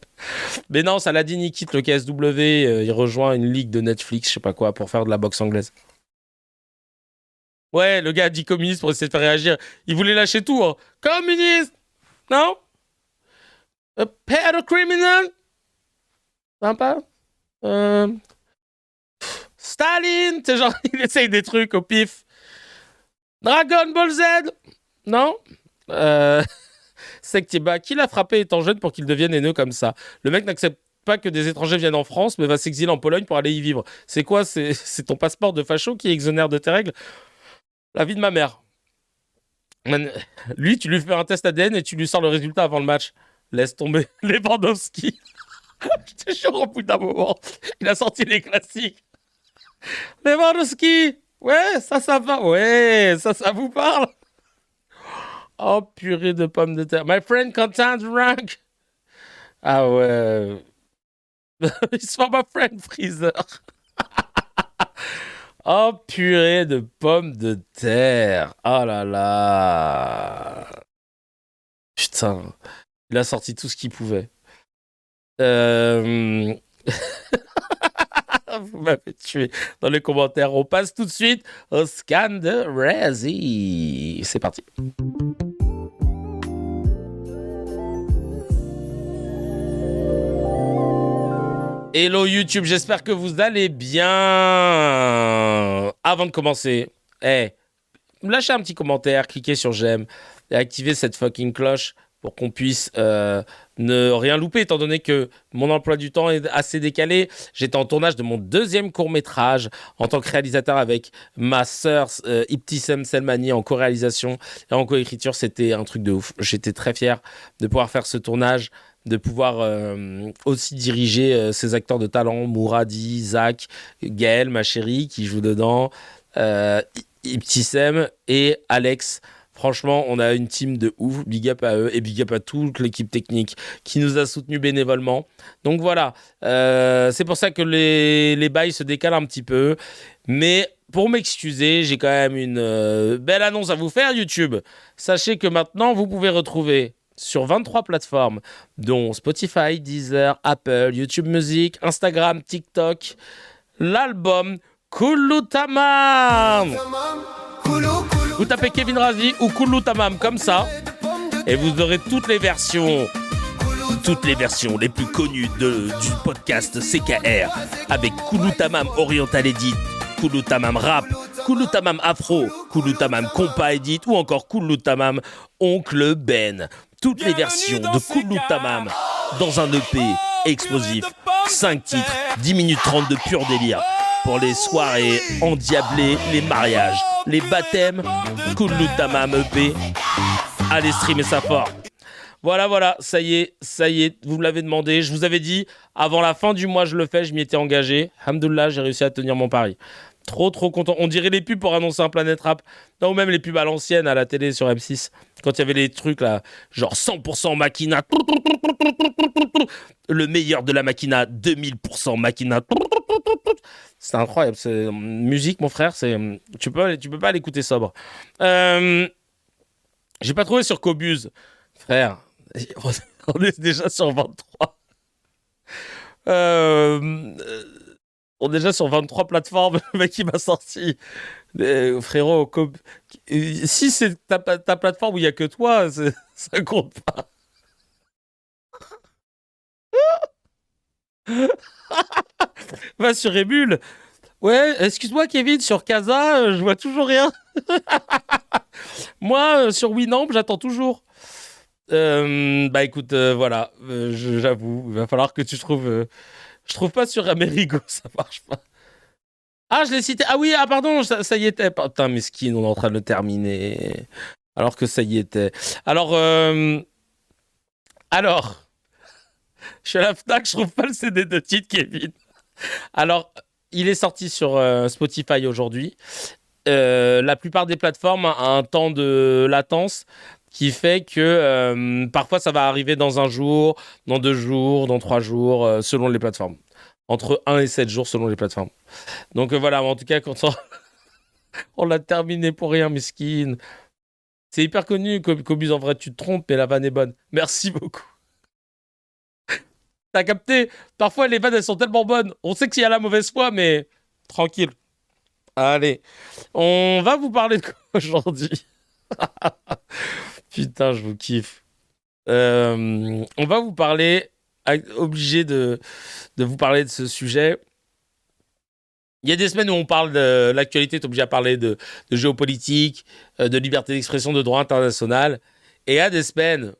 [SPEAKER 1] Mais non, Saladin, il quitte le KSW. Il rejoint une ligue de Netflix, je sais pas quoi, pour faire de la boxe anglaise. Ouais, le gars a dit communiste pour essayer de faire réagir. Il voulait lâcher tout. Hein. Communiste! Non? A pedocriminal? Sympa? Staline! C'est genre, il essaye des trucs au pif. Dragon Ball Z? Non? Sektiba, qui l'a frappé étant jeune pour qu'il devienne haineux comme ça? Le mec n'accepte pas que des étrangers viennent en France, mais va s'exiler en Pologne pour aller y vivre. C'est quoi? C'est ton passeport de facho qui exonère de tes règles? La vie de ma mère. Lui, tu lui fais un test ADN et tu lui sors le résultat avant le match. Laisse tomber Lewandowski. Je te jure, au bout d'un moment, il a sorti les classiques. Lewandowski. Ouais, ça va. Ouais, ça vous parle. Oh, purée de pommes de terre. My friend Quentin Rank. Ah ouais. It's for my friend Freezer. Oh, purée de pommes de terre. Oh là là. Putain. Il a sorti tout ce qu'il pouvait. Vous m'avez tué dans les commentaires. On passe tout de suite au scan de Razzie. C'est parti. Hello YouTube, j'espère que vous allez bien. Avant de commencer, lâchez un petit commentaire, cliquez sur j'aime et activez cette fucking cloche pour qu'on puisse ne rien louper, étant donné que mon emploi du temps est assez décalé. J'étais en tournage de mon 2e court-métrage en tant que réalisateur avec ma sœur Ibtissem Selmani en co-réalisation et en co-écriture. C'était un truc de ouf. J'étais très fier de pouvoir faire ce tournage, de pouvoir aussi diriger ces acteurs de talent, Mouradi, Zach, Gaël, ma chérie, qui joue dedans, Ibtissem et Alex. Franchement, on a une team de ouf, big up à eux et big up à toute l'équipe technique qui nous a soutenus bénévolement. Donc voilà, c'est pour ça que les bails se décalent un petit peu. Mais pour m'excuser, j'ai quand même une belle annonce à vous faire, YouTube. Sachez que maintenant, vous pouvez retrouver sur 23 plateformes, dont Spotify, Deezer, Apple, YouTube Music, Instagram, TikTok, l'album Kulu Tamam. Vous tapez Kevin Razi ou Kulu Tamam comme ça, et vous aurez toutes les versions les plus connues du podcast CKR, avec Kulu Tamam Oriental Edit, Kulu Tamam Rap, Kulu Tamam Afro, Kulu Tamam Compa Edit ou encore Kulu Tamam Oncle Ben. Toutes les versions de Kulu Tamam dans un EP explosif. 5 titres, 10 minutes 30 de pur délire. Pour les soirées endiablées, les mariages, les baptêmes, Kulu Tamam EP. Allez streamer ça fort. Voilà, ça y est, vous me l'avez demandé. Je vous avais dit, avant la fin du mois, je le fais, je m'y étais engagé. Alhamdoulilah, j'ai réussi à tenir mon pari. Trop content. On dirait les pubs pour annoncer un Planète Rap. Non, ou même les pubs à l'ancienne, à la télé sur M6. Quand il y avait les trucs là, genre 100% Makina. Le meilleur de la Makina, 2000% Makina. C'est incroyable. C'est musique, mon frère. Tu peux pas l'écouter sobre. J'ai pas trouvé sur Cobuz. Frère, on est déjà sur 23. On est déjà sur 23 plateformes. Le mec, il m'a sorti. Frérot, si c'est ta plateforme où il n'y a que toi, ça compte pas. Va sur Emule. Ouais, excuse-moi, Kevin, sur Casa, je vois toujours rien. Moi, sur Winamp, j'attends toujours. Écoute, voilà, j'avoue, il va falloir que tu trouves. Je trouve pas sur Amerigo, ça marche pas. Ah, je l'ai cité. Ah oui, pardon, ça y était. Putain, mesquine, on est en train de le terminer. Alors que ça y était. Alors, je suis à la Fnac, je trouve pas le CD de titre, Kevin. Alors, il est sorti sur Spotify aujourd'hui. La plupart des plateformes ont un temps de latence qui fait que parfois ça va arriver dans un jour, dans 2 jours, dans 3 jours, selon les plateformes. Entre 1 et 7 jours selon les plateformes. Donc voilà, en tout cas, quand on l'a terminé pour rien, mesquine. C'est hyper connu, Cobuz, en vrai, tu te trompes, mais la vanne est bonne. Merci beaucoup. T'as capté? Parfois, les vannes, elles sont tellement bonnes. On sait qu'il y a la mauvaise foi, mais tranquille. Allez, on va vous parler de quoi aujourd'hui? Putain, je vous kiffe. On va vous parler, obligé de vous parler de ce sujet. Il y a des semaines où on parle de l'actualité, t'es obligé à parler de géopolitique, de liberté d'expression, de droit international. Et il y a des semaines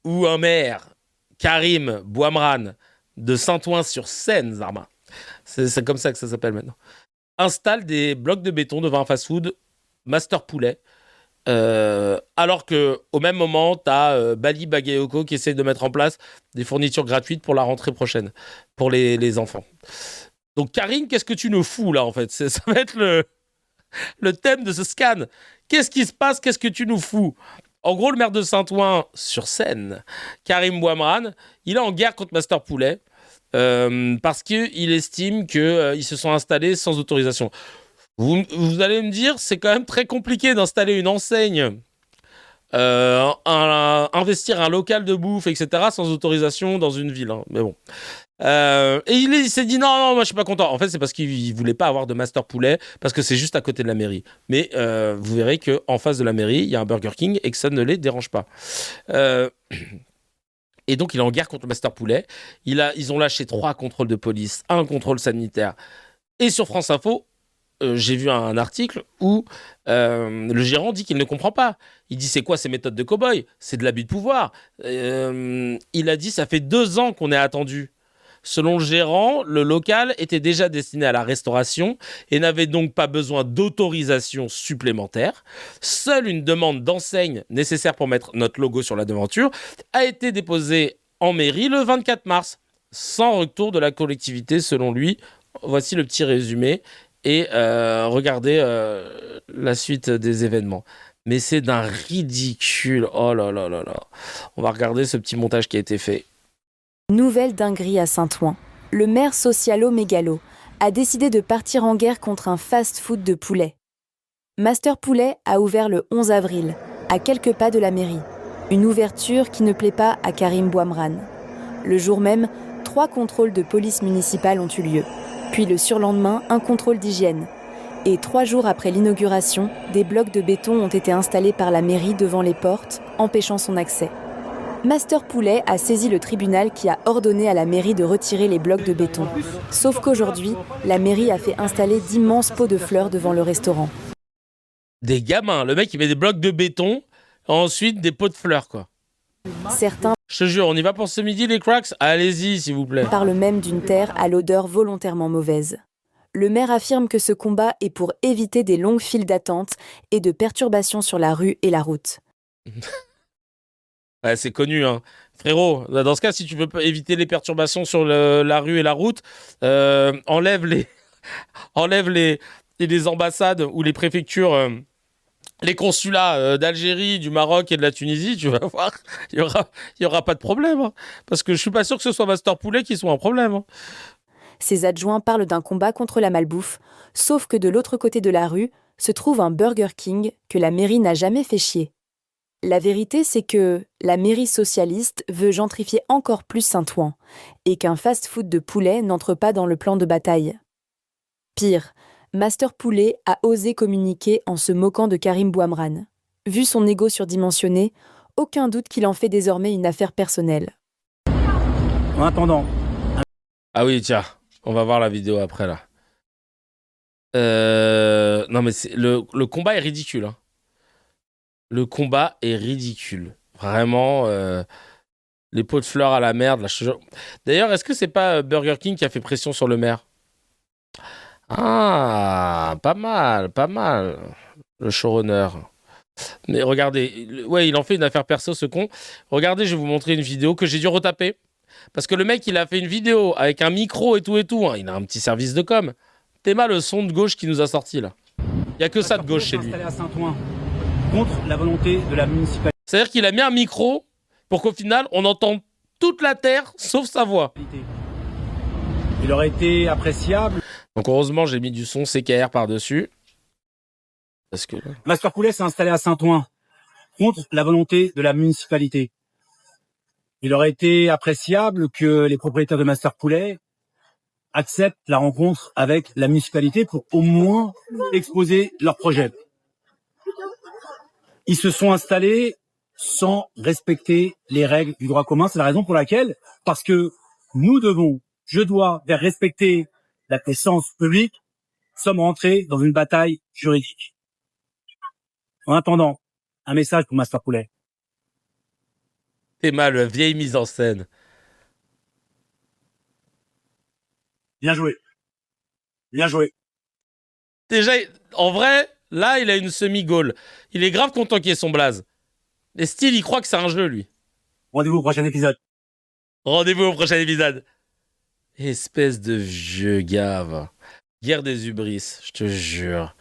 [SPEAKER 1] où un maire, Karim Bouamran, de Saint-Ouen-sur-Seine, Zarma, c'est comme ça que ça s'appelle maintenant, installe des blocs de béton devant un fast-food Master Poulet. Alors que au même moment, t'as Bali Bagayoko qui essaie de mettre en place des fournitures gratuites pour la rentrée prochaine, pour les enfants. Donc Karine, qu'est-ce que tu nous fous là en fait? Ça va être le thème de ce scan. Qu'est-ce qui se passe? Qu'est-ce que tu nous fous? En gros, le maire de Saint-Ouen-sur-Seine, Karim Bouamran, il est en guerre contre Master Poulet parce qu'il estime qu'ils se sont installés sans autorisation. Vous allez me dire, c'est quand même très compliqué d'installer une enseigne, investir un local de bouffe, etc., sans autorisation dans une ville. Hein. Mais bon. Et il s'est dit non, moi je suis pas content. En fait, c'est parce qu'il voulait pas avoir de Master Poulet, parce que c'est juste à côté de la mairie. Mais vous verrez qu'en face de la mairie, il y a un Burger King et que ça ne les dérange pas. Et donc, il est en guerre contre le Master Poulet. Ils ont lâché 3 contrôles de police, 1 contrôle sanitaire. Et sur France Info, j'ai vu un article où le gérant dit qu'il ne comprend pas. Il dit, c'est quoi ces méthodes de cow-boy? C'est de l'abus de pouvoir. Il a dit, ça fait 2 ans qu'on est attendu. Selon le gérant, le local était déjà destiné à la restauration et n'avait donc pas besoin d'autorisation supplémentaire. Seule une demande d'enseigne nécessaire pour mettre notre logo sur la devanture a été déposée en mairie le 24 mars, sans retour de la collectivité selon lui. Voici le petit résumé et regardez la suite des événements. Mais c'est d'un ridicule. Oh là là là là. On va regarder ce petit montage qui a été fait.
[SPEAKER 13] Nouvelle dinguerie à Saint-Ouen. Le maire socialo-mégalo a décidé de partir en guerre contre un fast-food de poulet. Master Poulet a ouvert le 11 avril, à quelques pas de la mairie. Une ouverture qui ne plaît pas à Karim Bouamrane. Le jour même, 3 contrôles de police municipale ont eu lieu. Puis le surlendemain, un contrôle d'hygiène. Et 3 jours après l'inauguration, des blocs de béton ont été installés par la mairie devant les portes, empêchant son accès. Master Poulet a saisi le tribunal qui a ordonné à la mairie de retirer les blocs de béton. Sauf qu'aujourd'hui, la mairie a fait installer d'immenses pots de fleurs devant le restaurant.
[SPEAKER 1] Des gamins, le mec il met des blocs de béton, ensuite des pots de fleurs quoi.
[SPEAKER 13] Certains,
[SPEAKER 1] je te jure, on y va pour ce midi les cracks? Allez-y s'il vous plaît.
[SPEAKER 13] Parlent même d'une terre à l'odeur volontairement mauvaise. Le maire affirme que ce combat est pour éviter des longues files d'attente et de perturbations sur la rue et la route.
[SPEAKER 1] Ouais, c'est connu, hein. Frérot, dans ce cas, si tu veux éviter les perturbations sur la rue et la route, enlève les ambassades ou les préfectures, les consulats d'Algérie, du Maroc et de la Tunisie, tu vas voir, il y aura pas de problème. Hein. Parce que je suis pas sûr que ce soit Master Poulet qui soit un problème. Hein.
[SPEAKER 13] Ses adjoints parlent d'un combat contre la malbouffe, sauf que de l'autre côté de la rue se trouve un Burger King que la mairie n'a jamais fait chier. La vérité, c'est que la mairie socialiste veut gentrifier encore plus Saint-Ouen et qu'un fast-food de poulet n'entre pas dans le plan de bataille. Pire, Master Poulet a osé communiquer en se moquant de Karim Bouamrane. Vu son ego surdimensionné, aucun doute qu'il en fait désormais une affaire personnelle.
[SPEAKER 14] En attendant...
[SPEAKER 1] Ah oui, tiens, on va voir la vidéo après, là. Non, mais le combat est ridicule, hein. Le combat est ridicule. Vraiment, les pots de fleurs à la merde. Là, D'ailleurs, est-ce que c'est pas Burger King qui a fait pression sur le maire? Ah, pas mal. Le showrunner. Mais regardez, ouais, il en fait une affaire perso, ce con. Regardez, je vais vous montrer une vidéo que j'ai dû retaper. Parce que le mec, il a fait une vidéo avec un micro et tout. Hein. Il a un petit service de com. T'es mal le son de gauche qui nous a sorti, là. Il n'y a que ça de gauche chez lui.
[SPEAKER 14] Contre la volonté de la municipalité.
[SPEAKER 1] C'est-à-dire qu'il a mis un micro pour qu'au final, on entende toute la terre, sauf sa voix.
[SPEAKER 14] Il aurait été appréciable.
[SPEAKER 1] Donc heureusement, j'ai mis du son CKR par-dessus. Parce que...
[SPEAKER 14] Master Poulet s'est installé à Saint-Ouen, contre la volonté de la municipalité. Il aurait été appréciable que les propriétaires de Master Poulet acceptent la rencontre avec la municipalité pour au moins exposer leur projet. Ils se sont installés sans respecter les règles du droit commun. C'est la raison pour laquelle, parce que je dois faire respecter la puissance publique, sommes rentrés dans une bataille juridique. En attendant, un message pour Master Poulet.
[SPEAKER 1] C'est mal, vieille mise en scène.
[SPEAKER 14] Bien joué. Bien joué.
[SPEAKER 1] Déjà, en vrai... Là, il a une semi-goal. Il est grave content qu'il ait son blaze. Et style, il croit que c'est un jeu, lui.
[SPEAKER 14] Rendez-vous au prochain épisode.
[SPEAKER 1] Espèce de vieux gave. Guerre des hubris, je te jure.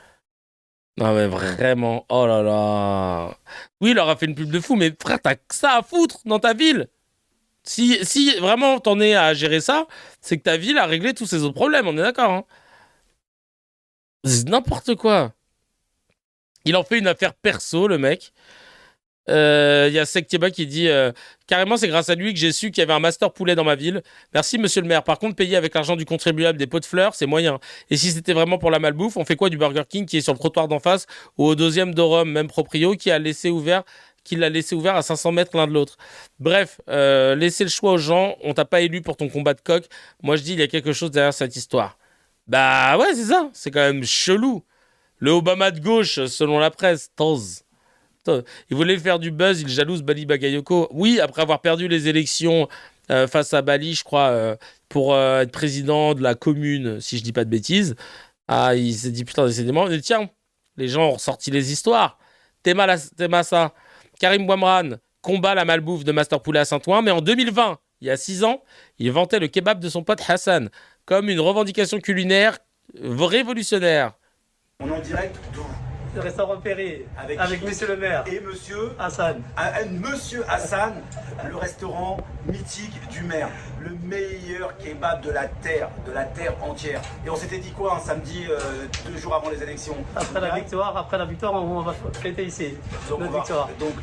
[SPEAKER 1] Non, mais vraiment, oh là là. Oui, il aura fait une pub de fou, mais frère, t'as que ça à foutre dans ta ville. Si vraiment t'en es à gérer ça, c'est que ta ville a réglé tous ses autres problèmes, on est d'accord, hein. C'est n'importe quoi. Il en fait une affaire perso, le mec. Il y a Sektieba qui dit carrément, c'est grâce à lui que j'ai su qu'il y avait un Master Poulet dans ma ville. Merci, monsieur le maire. Par contre, payer avec l'argent du contribuable des pots de fleurs, c'est moyen. Et si c'était vraiment pour la malbouffe, on fait quoi du Burger King qui est sur le trottoir d'en face ou au 2e de Rome, même proprio, qui l'a laissé ouvert à 500 mètres l'un de l'autre. Bref, laissez le choix aux gens. On t'a pas élu pour ton combat de coq. Moi, je dis, il y a quelque chose derrière cette histoire. Bah ouais, c'est ça. C'est quand même chelou. Le Obama de gauche, selon la presse, il voulait faire du buzz, il jalouse Bali Bagayoko. Oui, après avoir perdu les élections face à Bali, je crois, pour être président de la commune, si je dis pas de bêtises. Ah, il s'est dit, putain, décidément, mais tiens, les gens ont ressorti les histoires. Tema ça. Karim Bouamrane combat la malbouffe de Master Poulet à Saint-Ouen, mais en 2020, il y a 6 ans, il vantait le kebab de son pote Hassan comme une revendication culinaire révolutionnaire.
[SPEAKER 14] On est en direct d'où? Le restaurant Perret, avec monsieur le maire.
[SPEAKER 15] Et monsieur
[SPEAKER 14] Hassan.
[SPEAKER 15] Monsieur Hassan, le restaurant mythique du maire. Le meilleur kebab de la terre entière. Et on s'était dit quoi un samedi, 2 jours avant les élections?
[SPEAKER 14] Après la victoire, on va fêter ici.
[SPEAKER 15] Donc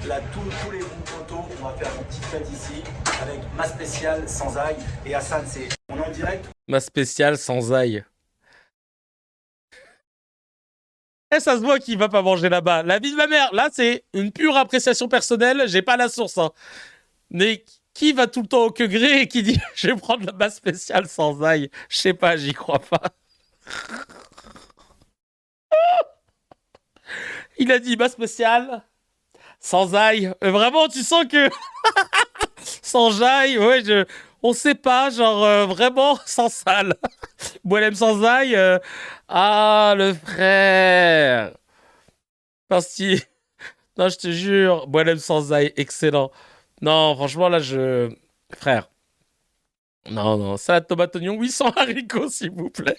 [SPEAKER 15] là, tous les bons poteaux, on va faire une petite fête ici avec ma spéciale sans ail. Et Hassan, on est en direct.
[SPEAKER 1] Ma spéciale sans ail. Et ça se voit qu'il va pas manger là-bas. La vie de ma mère, là, c'est une pure appréciation personnelle. J'ai pas la source. Hein. Mais qui va tout le temps au que gré et qui dit je vais prendre la base spéciale sans ail? Je sais pas, j'y crois pas. Il a dit base spéciale sans ail. Vraiment, tu sens que sans ail, ouais, on sait pas, genre vraiment sans sale. Boilem sans ail. Ah, le frère. Parti. Non, je te jure, Boilem sans ail, excellent. Non, franchement, là, frère. Non, salade tomate oignon, 800 haricots, s'il vous plaît.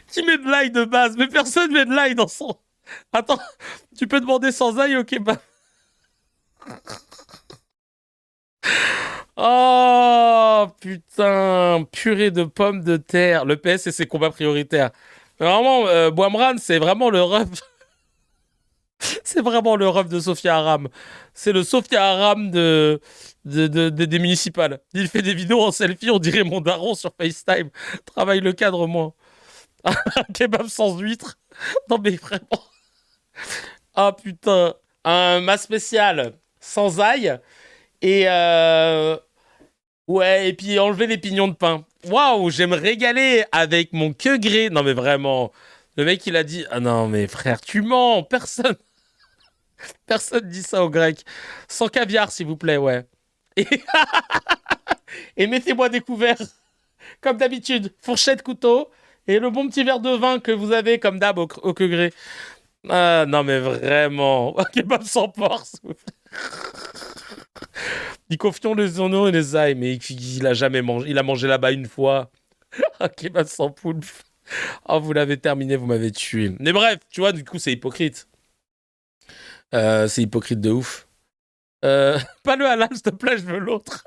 [SPEAKER 1] Qui met de l'ail de base? Mais personne met de l'ail dans son... Attends, tu peux demander sans ail au kebab. Oh, putain. Purée de pommes de terre. Le PS et ses combats prioritaires. Vraiment, Bouamran, c'est vraiment le ref... C'est vraiment le ref de Sophia Aram. C'est le Sophia Aram des municipales. Il fait des vidéos en selfie, on dirait mon daron sur FaceTime. Travaille le cadre, moi. Un kebab sans huître. Non, mais vraiment. Ah, putain. Ma spéciale sans ail. Et ouais, et puis enlever les pignons de pain. Waouh, j'aime régaler avec mon que gré. Non, mais vraiment. Le mec, il a dit... Ah non, mais frère, tu mens. Personne dit ça aux Grecs. Sans caviar, s'il vous plaît, ouais. Et mettez-moi des couverts. Comme d'habitude. Fourchette, couteau. Et le bon petit verre de vin que vous avez, comme d'hab, au que gré. Ah, non, mais vraiment. Kebab sans porc, s'il vous plaît. Ils confient les oignons et les ail, mais il a jamais mangé. Il a mangé là-bas une fois. Un kebab sans poulpe. Oh, vous l'avez terminé, vous m'avez tué. Mais bref, tu vois, du coup, c'est hypocrite. C'est hypocrite de ouf. Pas le halal, s'il te plaît, je veux l'autre.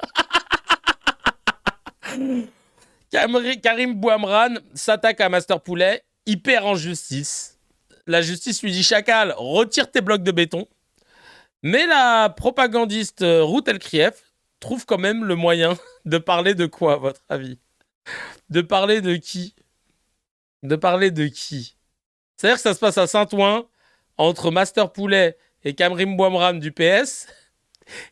[SPEAKER 1] Karim Bouamran s'attaque à Master Poulet. Il perd en justice. La justice lui dit chacal, retire tes blocs de béton. Mais la propagandiste Ruth Elkrieff trouve quand même le moyen de parler de quoi, à votre avis? De parler de qui? C'est-à-dire que ça se passe à Saint-Ouen, entre Master Poulet et Karim Bouamran du PS.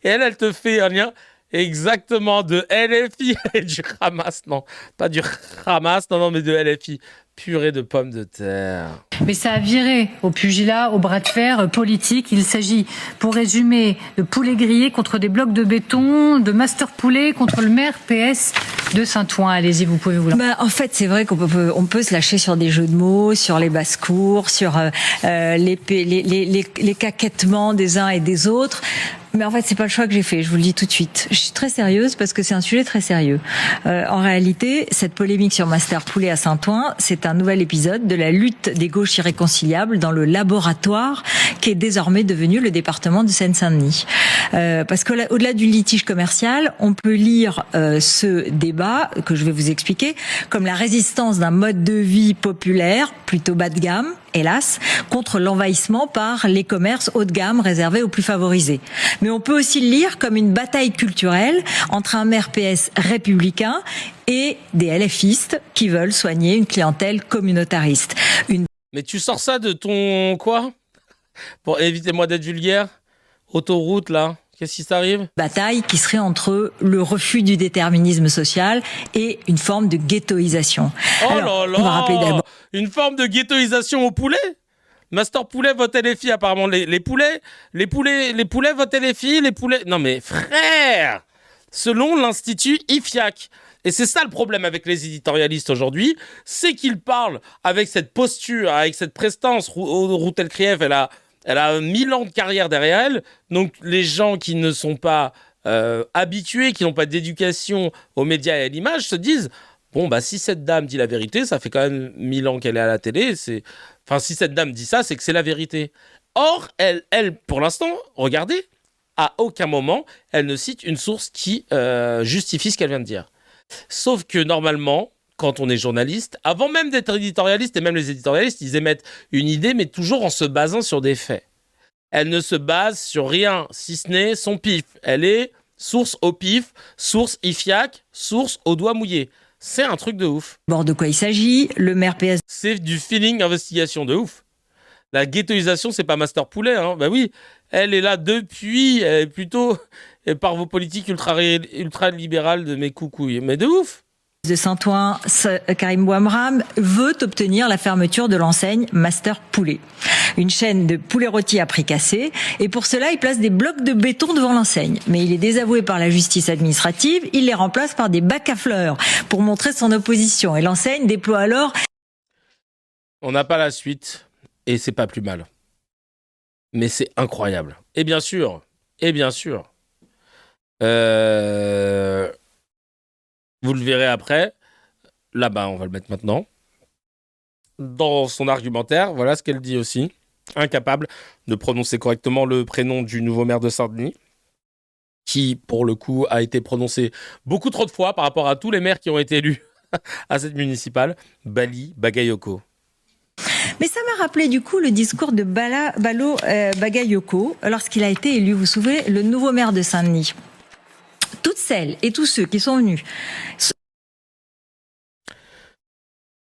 [SPEAKER 1] Et elle te fait un lien exactement de LFI et du Hamas. Non, pas du Hamas, non, mais de LFI. Purée de pommes de terre.
[SPEAKER 16] Mais ça a viré au pugilat, au bras de fer politique. Il s'agit, pour résumer, de poulet grillé contre des blocs de béton, de Master Poulet contre le maire PS de Saint-Ouen. Allez-y, vous pouvez vous lancer.
[SPEAKER 17] En fait, c'est vrai qu'on peut se lâcher sur des jeux de mots, sur les basses-cours, sur les caquettements des uns et des autres. Mais en fait, c'est pas le choix que j'ai fait, je vous le dis tout de suite. Je suis très sérieuse parce que c'est un sujet très sérieux. En réalité, cette polémique sur Master Poulet à Saint-Ouen, c'est un nouvel épisode de la lutte des gauches irréconciliables dans le laboratoire qui est désormais devenu le département de Seine-Saint-Denis. Parce qu'au-delà du litige commercial, on peut lire ce débat, que je vais vous expliquer, comme la résistance d'un mode de vie populaire, plutôt bas de gamme, hélas, contre l'envahissement par les commerces haut de gamme réservés aux plus favorisés. Mais on peut aussi le lire comme une bataille culturelle entre un maire PS républicain et des LFistes qui veulent soigner une clientèle communautariste.
[SPEAKER 1] Mais tu sors ça de ton quoi? Pour évitez-moi d'être vulgaire. Autoroute là. Qu'est-ce qui t'arrive?
[SPEAKER 17] Bataille qui serait entre le refus du déterminisme social et une forme de ghettoisation.
[SPEAKER 1] Oh alors, là là, on va rappeler d'abord. Une forme de ghettoisation au poulet? Master Poulet vote LFI apparemment. Les poulets votent LFI, les poulets... Non mais frère, selon l'Institut IFIAC. Et c'est ça le problème avec les éditorialistes aujourd'hui, c'est qu'ils parlent avec cette posture, avec cette prestance. Ruth Elkrieff, elle a 1000 ans de carrière derrière elle. Donc les gens qui ne sont pas habitués, qui n'ont pas d'éducation aux médias et à l'image, se disent Bon, bah, si cette dame dit la vérité, ça fait quand même 1000 ans qu'elle est à la télé. Enfin, si cette dame dit ça, c'est que c'est la vérité. Or, elle, pour l'instant, regardez, à aucun moment, elle ne cite une source qui justifie ce qu'elle vient de dire. Sauf que normalement, quand on est journaliste, avant même d'être éditorialiste, et même les éditorialistes, ils émettent une idée, mais toujours en se basant sur des faits. Elle ne se base sur rien, si ce n'est son pif. Elle est source au pif, source IFIAC, source au doigt mouillé. C'est un truc de ouf.
[SPEAKER 17] Bon, de quoi il s'agit? Le maire PS.
[SPEAKER 1] C'est du feeling investigation de ouf. La ghettoisation, c'est pas Master Poulet. Hein. Bah oui, elle est là depuis, elle est plutôt par vos politiques ultra-libérales de mes coucouilles. Mais de ouf.
[SPEAKER 17] De Saint-Ouen, Karim Bouamram veut obtenir la fermeture de l'enseigne Master Poulet, une chaîne de poulet rôti à prix cassé, et pour cela il place des blocs de béton devant l'enseigne. Mais il est désavoué par la justice administrative, il les remplace par des bacs à fleurs pour montrer son opposition, et l'enseigne déploie alors...
[SPEAKER 1] On n'a pas la suite, et c'est pas plus mal. Mais c'est incroyable. Et bien sûr, vous le verrez après. Là-bas, on va le mettre maintenant. Dans son argumentaire, voilà ce qu'elle dit aussi. Incapable de prononcer correctement le prénom du nouveau maire de Saint-Denis, qui, pour le coup, a été prononcé beaucoup trop de fois par rapport à tous les maires qui ont été élus à cette municipale. Bali Bagayoko.
[SPEAKER 17] Mais ça m'a rappelé du coup le discours de Balo Bagayoko lorsqu'il a été élu, vous vous souvenez, le nouveau maire de Saint-Denis. Toutes celles et tous ceux qui sont venus.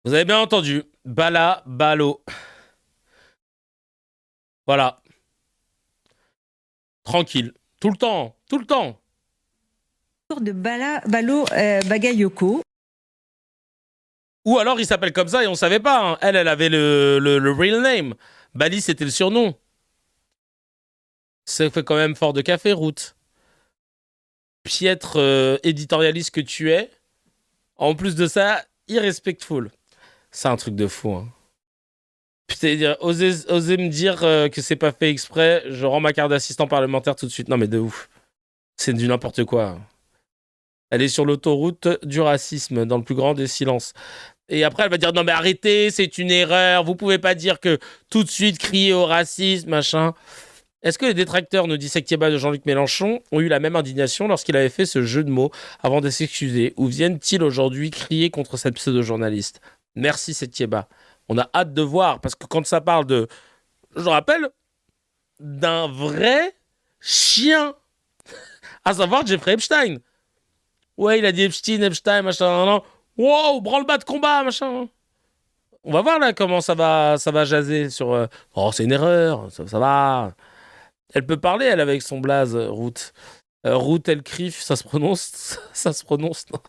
[SPEAKER 1] Vous avez bien entendu. Balo. Voilà. Tranquille. Tout le temps.
[SPEAKER 17] De Balo Bagayoko.
[SPEAKER 1] Ou alors il s'appelle comme ça et on savait pas. Hein. Elle avait le real name. Bali, c'était le surnom. Ça fait quand même fort de café, Ruth. Piètre éditorialiste que tu es. En plus de ça, irrespectful. C'est un truc de fou. Hein. Putain, oser me dire que c'est pas fait exprès, je rends ma carte d'assistant parlementaire tout de suite. Non mais de ouf. C'est du n'importe quoi. Elle est sur l'autoroute du racisme, dans le plus grand des silences. Et après, elle va dire, non mais arrêtez, c'est une erreur, vous pouvez pas dire que tout de suite crier au racisme, machin. Est-ce que les détracteurs, nous dit Sektieba de Jean-Luc Mélenchon, ont eu la même indignation lorsqu'il avait fait ce jeu de mots avant de s'excuser? Ou viennent-ils aujourd'hui crier contre cette pseudo-journaliste? Merci Sektieba. On a hâte de voir, parce que quand ça parle de... Je rappelle, d'un vrai chien, à savoir Jeffrey Epstein. Ouais, il a dit Epstein, machin, non. Wow, branle-bas de combat, machin. On va voir là comment ça va jaser sur... Oh, c'est une erreur, ça va. Elle peut parler, elle, avec son blaze, Ruth. Ruth Elkrif, ça se prononce, non.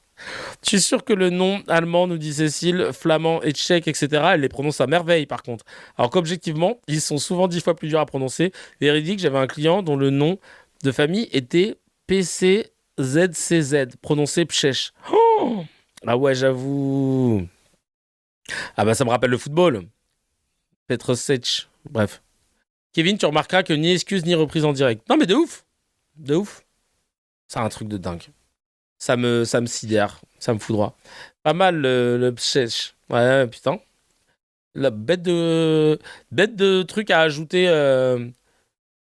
[SPEAKER 1] Je suis sûr que le nom allemand, nous dit Cécile, flamand et tchèque, etc., elle les prononce à merveille, par contre. Alors qu'objectivement, ils sont souvent 10 fois plus durs à prononcer. Véridique, j'avais un client dont le nom de famille était PCZCZ, prononcé Pchèche. Oh, ah ouais, j'avoue. Ah bah ça me rappelle le football. Petrosec, bref. Kevin, tu remarqueras que ni excuse ni reprise en direct. Non mais de ouf. C'est un truc de dingue. Ça me sidère, ça me foudroie. Pas mal le Pchèche. Ouais, putain. La bête de trucs à ajouter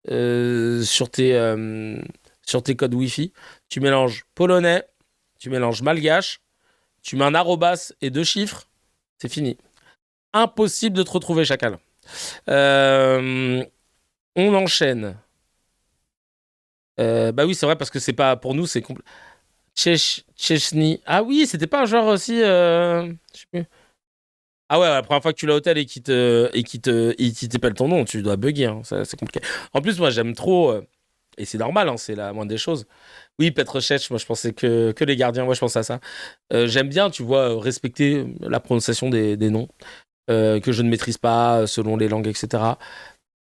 [SPEAKER 1] sur tes codes Wi-Fi. Tu mélanges polonais, tu mélanges malgache, tu mets un arrobas et 2 chiffres, c'est fini. Impossible de te retrouver, chacal. On enchaîne. Bah oui, c'est vrai, parce que c'est pas pour nous, c'est Tchéchny. Ah oui, c'était pas un genre aussi. Je sais plus. Ah ouais, la première fois que tu l'as au hôtel et qu'il t'appelle ton nom, tu dois bugger. Hein, c'est compliqué. En plus, moi, j'aime trop. Et c'est normal, hein, c'est la moindre des choses. Oui, Petrosec, moi je pensais que les gardiens, moi je pensais à ça. J'aime bien, tu vois, respecter la prononciation des noms, que je ne maîtrise pas selon les langues, etc.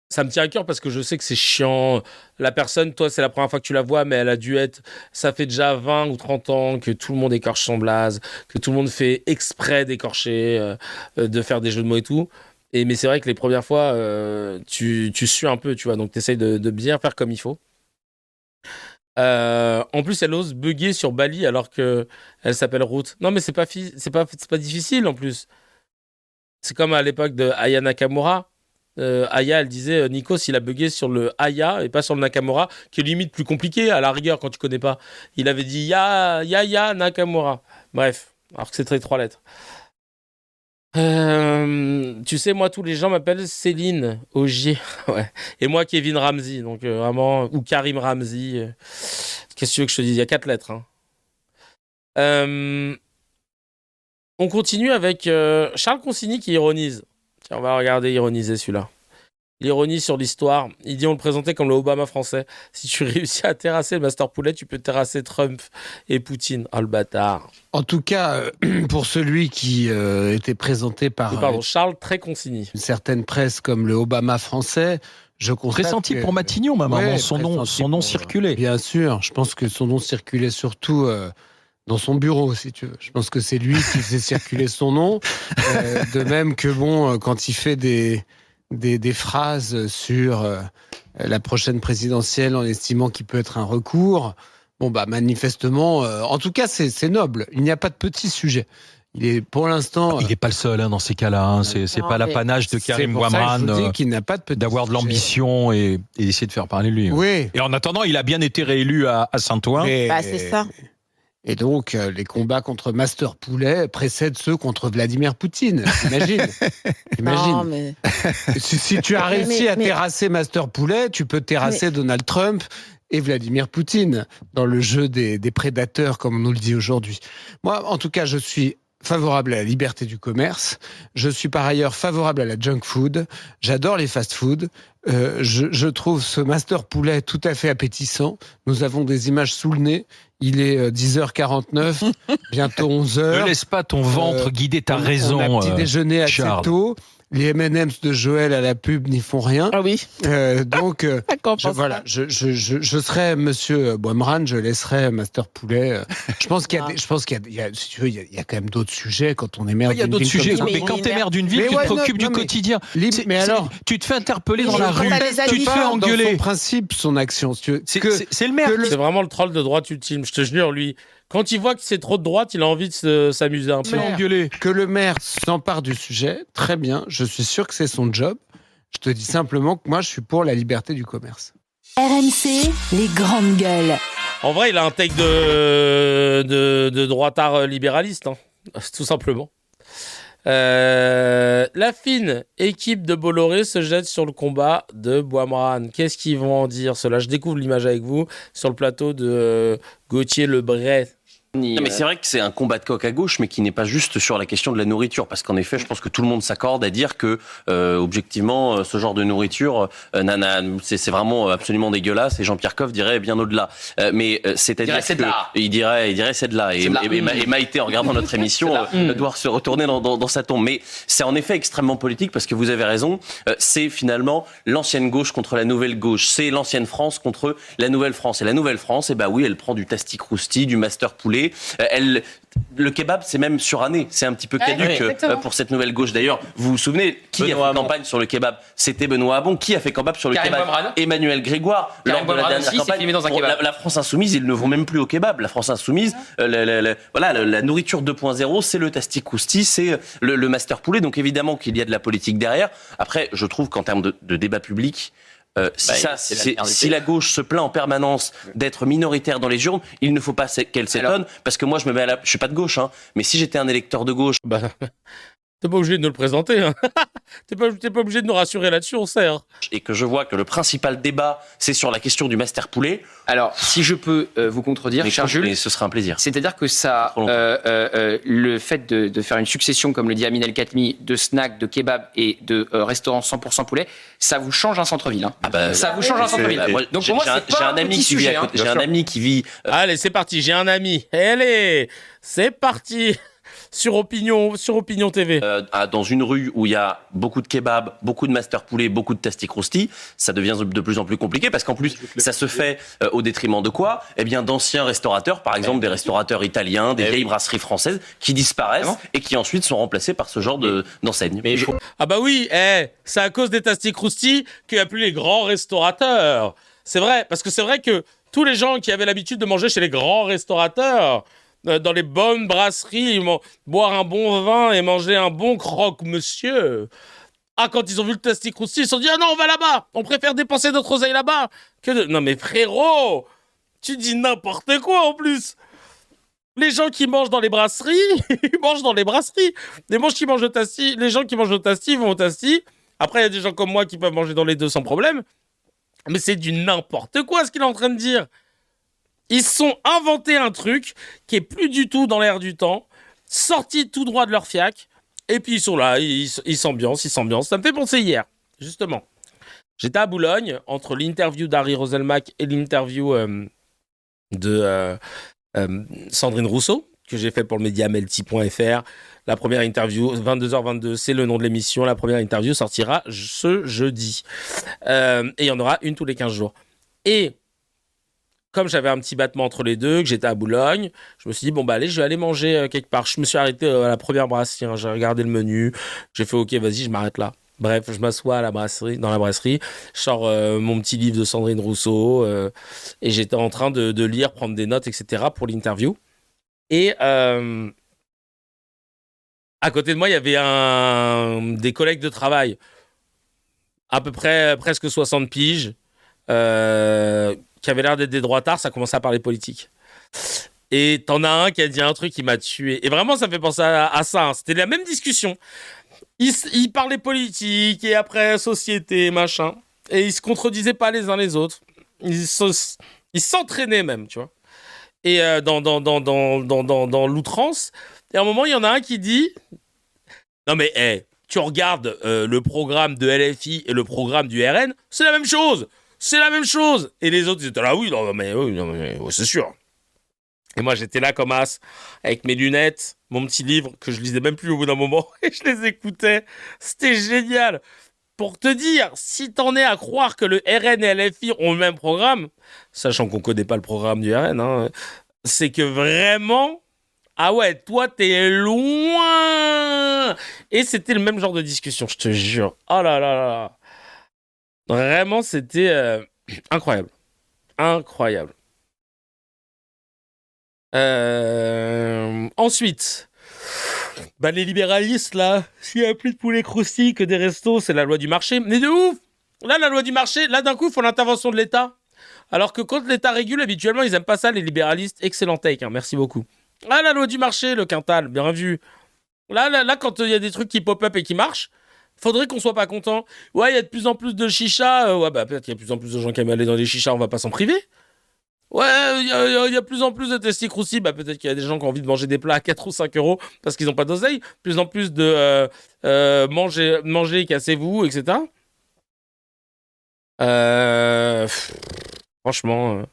[SPEAKER 1] Ça me tient à cœur parce que je sais que c'est chiant. La personne, toi, c'est la première fois que tu la vois, mais elle a dû être... Ça fait déjà 20 ou 30 ans que tout le monde écorche son blaze, que tout le monde fait exprès d'écorcher, de faire des jeux de mots et tout. Mais c'est vrai que les premières fois, tu sues un peu, tu vois, donc tu essayes de bien faire comme il faut. En plus, elle ose bugger sur Bali alors que elle s'appelle Ruth. Non, mais c'est pas difficile en plus. C'est comme à l'époque de Aya Nakamura. Aya, elle disait Nikos, il a bugué sur le Aya et pas sur le Nakamura, qui est limite plus compliqué à la rigueur quand tu connais pas. Il avait dit Ya Nakamura. Bref, alors que c'est très 3 lettres. Tu sais, moi, tous les gens m'appellent Céline Augier. Ouais. Et moi, Kevin Ramsey. Donc, vraiment, ou Karim Ramsey. Qu'est-ce que tu veux que je te dise ? Il y a 4 lettres. Hein. On continue avec Charles Consigny qui ironise. Tiens, on va regarder ironiser celui-là. Il ironise sur l'histoire. Il dit on le présentait comme le Obama français. Si tu réussis à terrasser le Master Poulet, tu peux terrasser Trump et Poutine. Oh le bâtard.
[SPEAKER 18] En tout cas, pour celui qui était présenté par
[SPEAKER 1] Charles très Consigny.
[SPEAKER 18] Une certaine presse comme le Obama français, je constate
[SPEAKER 19] pressenti pour Matignon, même, avant son nom circulait.
[SPEAKER 18] Bien sûr, je pense que son nom circulait surtout dans son bureau, si tu veux. Je pense que c'est lui qui faisait circuler son nom. De même que, quand il fait des phrases sur la prochaine présidentielle en estimant qu'il peut être un recours, manifestement, en tout cas, c'est noble. Il n'y a pas de petit sujet. Il est, pour l'instant...
[SPEAKER 19] Il n'est pas le seul dans ces cas-là. Hein. C'est pas l'apanage de Karim Ouamran d'avoir de l'ambition et d'essayer de faire parler de lui.
[SPEAKER 18] Oui.
[SPEAKER 19] Et en attendant, il a bien été réélu à Saint-Ouen.
[SPEAKER 8] C'est ça.
[SPEAKER 18] Et donc, les combats contre Master Poulet précèdent ceux contre Vladimir Poutine. Imagine.
[SPEAKER 8] Non, mais...
[SPEAKER 18] Si tu as réussi à terrasser Master Poulet, tu peux terrasser Donald Trump et Vladimir Poutine dans le jeu des prédateurs, comme on nous le dit aujourd'hui. Moi, en tout cas, je suis favorable à la liberté du commerce. Je suis par ailleurs favorable à la junk food. J'adore les fast-food. Je trouve ce Master Poulet tout à fait appétissant. Nous avons des images sous le nez. Il est 10h49, bientôt 11h.
[SPEAKER 19] Ne laisse pas ton ventre guider ta raison,
[SPEAKER 18] on a petit déjeuner assez
[SPEAKER 19] Charles.
[SPEAKER 18] Tôt. Les M&M's de Joël à la pub n'y font rien.
[SPEAKER 8] Ah oui.
[SPEAKER 18] Donc, je serai Monsieur Ouamran, je laisserai Master Poulet. Je pense qu'il y a quand même d'autres sujets quand on est maire d'une ville.
[SPEAKER 19] Il y a d'autres sujets,
[SPEAKER 18] comme ça.
[SPEAKER 19] mais quand t'es maire d'une ville, tu te préoccupes du quotidien.
[SPEAKER 18] Mais alors,
[SPEAKER 19] tu te fais interpeller dans la rue, tu te fais engueuler.
[SPEAKER 18] Dans son principe, son action.
[SPEAKER 19] C'est le maire.
[SPEAKER 1] C'est vraiment le troll de droite ultime, je te jure, lui. Quand il voit que c'est trop de droite, il a envie de s'amuser un peu.
[SPEAKER 18] Que le maire s'empare du sujet, très bien. Je suis sûr que c'est son job. Je te dis simplement que moi, je suis pour la liberté du commerce.
[SPEAKER 13] RMC, les grandes gueules.
[SPEAKER 1] En vrai, il a un take de droitard libéraliste, hein, tout simplement. La fine équipe de Bolloré se jette sur le combat de Ouamran. Qu'est-ce qu'ils vont en dire, cela ? Je découvre l'image avec vous sur le plateau de Gauthier Lebret.
[SPEAKER 5] Non, mais c'est vrai que c'est un combat de coq à gauche, mais qui n'est pas juste sur la question de la nourriture, parce qu'en effet, je pense que tout le monde s'accorde à dire que, objectivement, ce genre de nourriture, c'est vraiment absolument dégueulasse. Et Jean-Pierre Coff dirait bien au-delà. Mais c'est-à-dire il dirait c'est de là. Et Maïté, en regardant notre émission, doit se retourner dans sa tombe. Mais c'est en effet extrêmement politique, parce que vous avez raison. C'est finalement l'ancienne gauche contre la nouvelle gauche. C'est l'ancienne France contre la nouvelle France. Et la nouvelle France, oui, elle prend du Tasti Crousti, du Master Poulet. Le kebab, c'est même suranné, c'est un petit peu caduque pour cette nouvelle gauche. D'ailleurs, vous vous souvenez, qui a fait campagne sur le kebab ? C'était Benoît Hamon. Qui a fait campagne sur le kebab ? Emmanuel Grégoire. Lors de la dernière campagne, la France Insoumise, ils ne vont même plus au kebab. La France Insoumise, la nourriture 2.0, c'est le Tasti Crousti, c'est le Master Poulet. Donc évidemment qu'il y a de la politique derrière. Après, je trouve qu'en termes de débat public, si la gauche se plaint en permanence d'être minoritaire dans les urnes, il ne faut pas qu'elle s'étonne, parce que moi je suis pas de gauche, hein, mais si j'étais un électeur de gauche...
[SPEAKER 1] T'es pas obligé de nous le présenter, hein. T'es pas obligé de nous rassurer là-dessus, on sait. Hein.
[SPEAKER 5] Et que je vois que le principal débat, c'est sur la question du Master Poulet.
[SPEAKER 20] Alors, si je peux vous contredire, cher Jules,
[SPEAKER 5] ce sera un plaisir.
[SPEAKER 20] C'est-à-dire que ça, le fait de faire une succession, comme le dit Amin El Khatmi, de snacks, de kebabs et de restaurants 100% poulet, ça vous change un centre-ville. Hein. Ça vous change un centre-ville. Donc pour moi, c'est pas un petit sujet.
[SPEAKER 5] J'ai un ami qui vit...
[SPEAKER 1] Allez, c'est parti, j'ai un ami. Allez, c'est parti. Sur Opinion TV.
[SPEAKER 5] Dans une rue où il y a beaucoup de kebabs, beaucoup de Master Poulet, beaucoup de Tasti Crousti, ça devient de plus en plus compliqué parce qu'en plus, ça se fait au détriment de quoi ? Eh bien, d'anciens restaurateurs, par exemple des restaurateurs italiens, des vieilles brasseries françaises qui disparaissent et qui ensuite sont remplacés par ce genre d'enseignes.
[SPEAKER 1] Ah bah oui, c'est à cause des Tasti Crousti qu'il n'y a plus les grands restaurateurs. C'est vrai, parce que c'est vrai que tous les gens qui avaient l'habitude de manger chez les grands restaurateurs, dans les bonnes brasseries, boire un bon vin et manger un bon croque-monsieur. Ah, quand ils ont vu le Tasty Crousty, ils se sont dit « Ah non, on va là-bas, on préfère dépenser notre oseille là-bas que de... » Non mais frérot, tu dis n'importe quoi en plus. Les gens qui mangent dans les brasseries, ils mangent dans les brasseries. Les gens qui mangent au Tasty, ils vont au Tasty. Après, il y a des gens comme moi qui peuvent manger dans les deux sans problème. Mais c'est du n'importe quoi ce qu'il est en train de dire. Ils se sont inventés un truc qui est plus du tout dans l'air du temps, sorti tout droit de leur fiac, et puis ils sont là, ils s'ambiancent. Ça me fait penser hier, justement. J'étais à Boulogne, entre l'interview d'Harry Roselmack et l'interview de Sandrine Rousseau, que j'ai fait pour le média melty.fr. La première interview, 22h22, c'est le nom de l'émission. La première interview sortira ce jeudi. Et il y en aura une tous les 15 jours. Et comme j'avais un petit battement entre les deux, que j'étais à Boulogne, je me suis dit, bon, bah allez, je vais aller manger quelque part. Je me suis arrêté à la première brasserie. Hein. J'ai regardé le menu. J'ai fait, OK, vas-y, je m'arrête là. Bref, je m'assois dans la brasserie. Je sors mon petit livre de Sandrine Rousseau. Et j'étais en train de lire, prendre des notes, etc. pour l'interview. Et à côté de moi, il y avait des collègues de travail. À peu près presque 60 piges. Qui avait l'air d'être des droitards, ça commençait à parler politique. Et t'en as un qui a dit un truc qui m'a tué. Et vraiment, ça me fait penser à ça. Hein. C'était la même discussion. Ils parlaient politique et après société, machin. Et ils se contredisaient pas les uns les autres. Ils s'entraînaient même, tu vois. Et dans l'outrance. Et à un moment, il y en a un qui dit... Non mais, tu regardes le programme de LFI et le programme du RN, c'est la même chose. C'est la même chose. Et les autres, ils étaient là, oui, c'est sûr. Et moi, j'étais là comme as, avec mes lunettes, mon petit livre, que je lisais même plus au bout d'un moment, et je les écoutais. C'était génial. Pour te dire, si t'en es à croire que le RN et LFI ont le même programme, sachant qu'on connaît pas le programme du RN, hein, c'est que vraiment... Ah ouais, toi, t'es loin. Et c'était le même genre de discussion, je te jure. Oh là là là. Vraiment, c'était incroyable. Incroyable. Ensuite, les libéralistes, là, s'il n'y a plus de poulet croustille que des restos, c'est la loi du marché. Mais de ouf! Là, la loi du marché, là, d'un coup, il faut l'intervention de l'État. Alors que quand l'État régule, habituellement, ils n'aiment pas ça, les libéralistes. Excellent take, hein, merci beaucoup. Ah, la loi du marché, le quintal, bien vu. Là, quand il y a des trucs qui pop-up et qui marchent, faudrait qu'on soit pas content. Ouais, il y a de plus en plus de chichas. Ouais, peut-être qu'il y a de plus en plus de gens qui aiment aller dans des chichas, on va pas s'en priver. Ouais, il y a de plus en plus de Tasty Crousty. Peut-être qu'il y a des gens qui ont envie de manger des plats à 4 ou 5 euros parce qu'ils n'ont pas d'oseille. Plus en plus de manger, cassez-vous, etc. Franchement...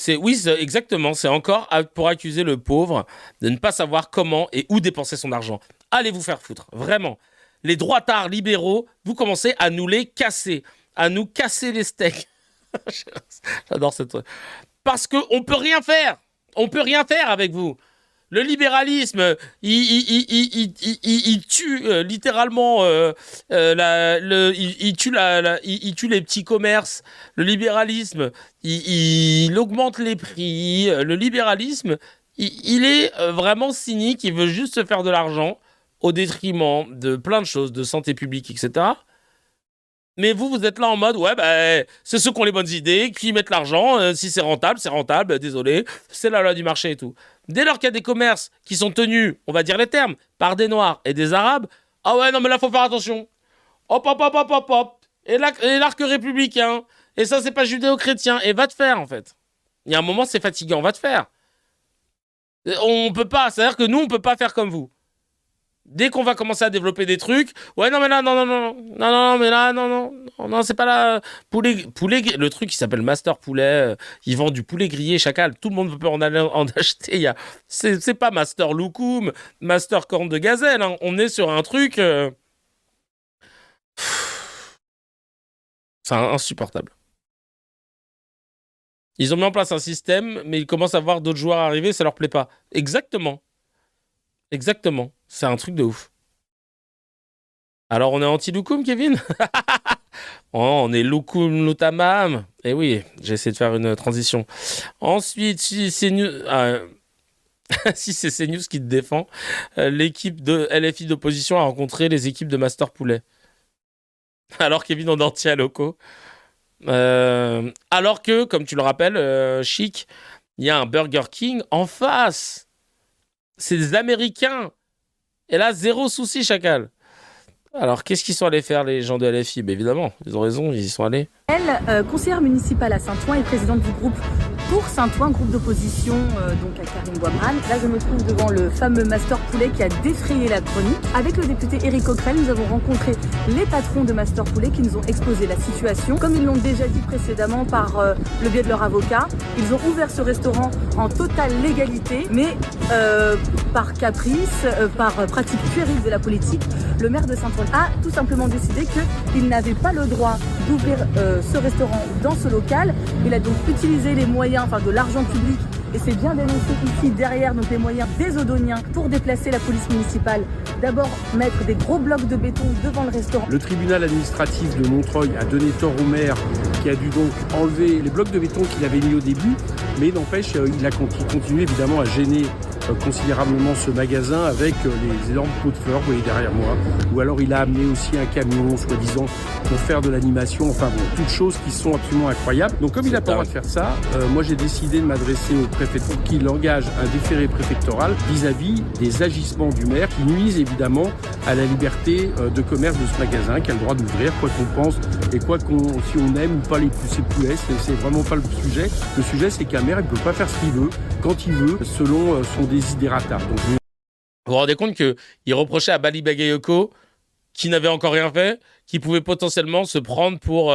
[SPEAKER 1] exactement. C'est encore pour accuser le pauvre de ne pas savoir comment et où dépenser son argent. Allez vous faire foutre, vraiment. Les droitards libéraux, vous commencez à nous les casser, à nous casser les steaks. J'adore cette truc. Parce qu'on peut rien faire. On peut rien faire avec vous. Le libéralisme, il tue littéralement, il tue les petits commerces. Le libéralisme, il augmente les prix. Le libéralisme, il est vraiment cynique. Il veut juste se faire de l'argent au détriment de plein de choses, de santé publique, etc. Mais vous êtes là en mode, c'est ceux qui ont les bonnes idées, qui mettent l'argent. Si c'est rentable, désolé. C'est la loi du marché et tout. Dès lors qu'il y a des commerces qui sont tenus, on va dire les termes, par des Noirs et des Arabes, ah ouais, non mais là, faut faire attention. Hop. Et l'arc républicain. Et ça, c'est pas judéo-chrétien. Et va te faire, en fait. Il y a un moment, c'est fatigant, va te faire. On peut pas, c'est-à-dire que nous, on peut pas faire comme vous. Dès qu'on va commencer à développer des trucs, ouais, non, mais là, non, c'est pas là. Poulet, le truc qui s'appelle Master Poulet, ils vendent du poulet grillé chacal, tout le monde peut en acheter. C'est pas Master Loukoum, Master Corne de Gazelle, hein. On est sur un truc. C'est insupportable. Ils ont mis en place un système, mais ils commencent à voir d'autres joueurs arriver, ça leur plaît pas. Exactement. C'est un truc de ouf. Alors, on est anti-Loukoum, Kevin? On est Loukoum Loutamam. Et oui, j'ai essayé de faire une transition. Ensuite, si c'est CNews qui te défend, l'équipe de LFI d'opposition a rencontré les équipes de Master Poulet. Alors Kevin en entier à locaux. Alors que, comme tu le rappelles, Chic, il y a un Burger King en face. C'est des Américains. Et là, zéro souci, chacal. Alors, qu'est-ce qu'ils sont allés faire, les gens de LFI ? Ben, évidemment, ils ont raison, ils y sont allés.
[SPEAKER 21] Elle, conseillère municipale à Saint-Ouen et présidente du groupe Pour Saint-Ouen, groupe d'opposition donc à Karim Bouamrane. Là, je me trouve devant le fameux Master Poulet qui a défrayé la chronique. Avec le député Éric Coquerel, nous avons rencontré les patrons de Master Poulet qui nous ont exposé la situation. Comme ils l'ont déjà dit précédemment par le biais de leur avocat, ils ont ouvert ce restaurant en totale légalité, mais par caprice, par pratique puérile de la politique, le maire de Saint-Ouen a tout simplement décidé qu'il n'avait pas le droit d'ouvrir ce restaurant dans ce local. Il a donc utilisé les moyens, de l'argent public, et c'est bien dénoncé ici derrière, donc les moyens des Odoniens pour déplacer la police municipale. D'abord mettre des gros blocs de béton devant le restaurant.
[SPEAKER 2] Le tribunal administratif de Montreuil a donné tort au maire qui a dû donc enlever les blocs de béton qu'il avait mis au début, mais n'empêche, il continue évidemment à gêner considérablement ce magasin avec les énormes pots de fleurs, vous voyez derrière moi. Ou alors il a amené aussi un camion, soi-disant, pour faire de l'animation. Enfin bon, toutes choses qui sont absolument incroyables. Donc comme il n'a pas le droit de faire ça, moi j'ai décidé de m'adresser au préfet pour qu'il engage un déféré préfectoral vis-à-vis des agissements du maire qui nuisent évidemment à la liberté de commerce de ce magasin, qui a le droit d'ouvrir, quoi qu'on pense et si on aime ou pas ces poulets, c'est vraiment pas le sujet. Le sujet, c'est qu'un maire, il peut pas faire ce qu'il veut, quand il veut, selon son desiderata. Donc,
[SPEAKER 1] vous vous rendez compte qu'il reprochait à Bali Bagayoko, qui n'avait encore rien fait, qui pouvait potentiellement se prendre pour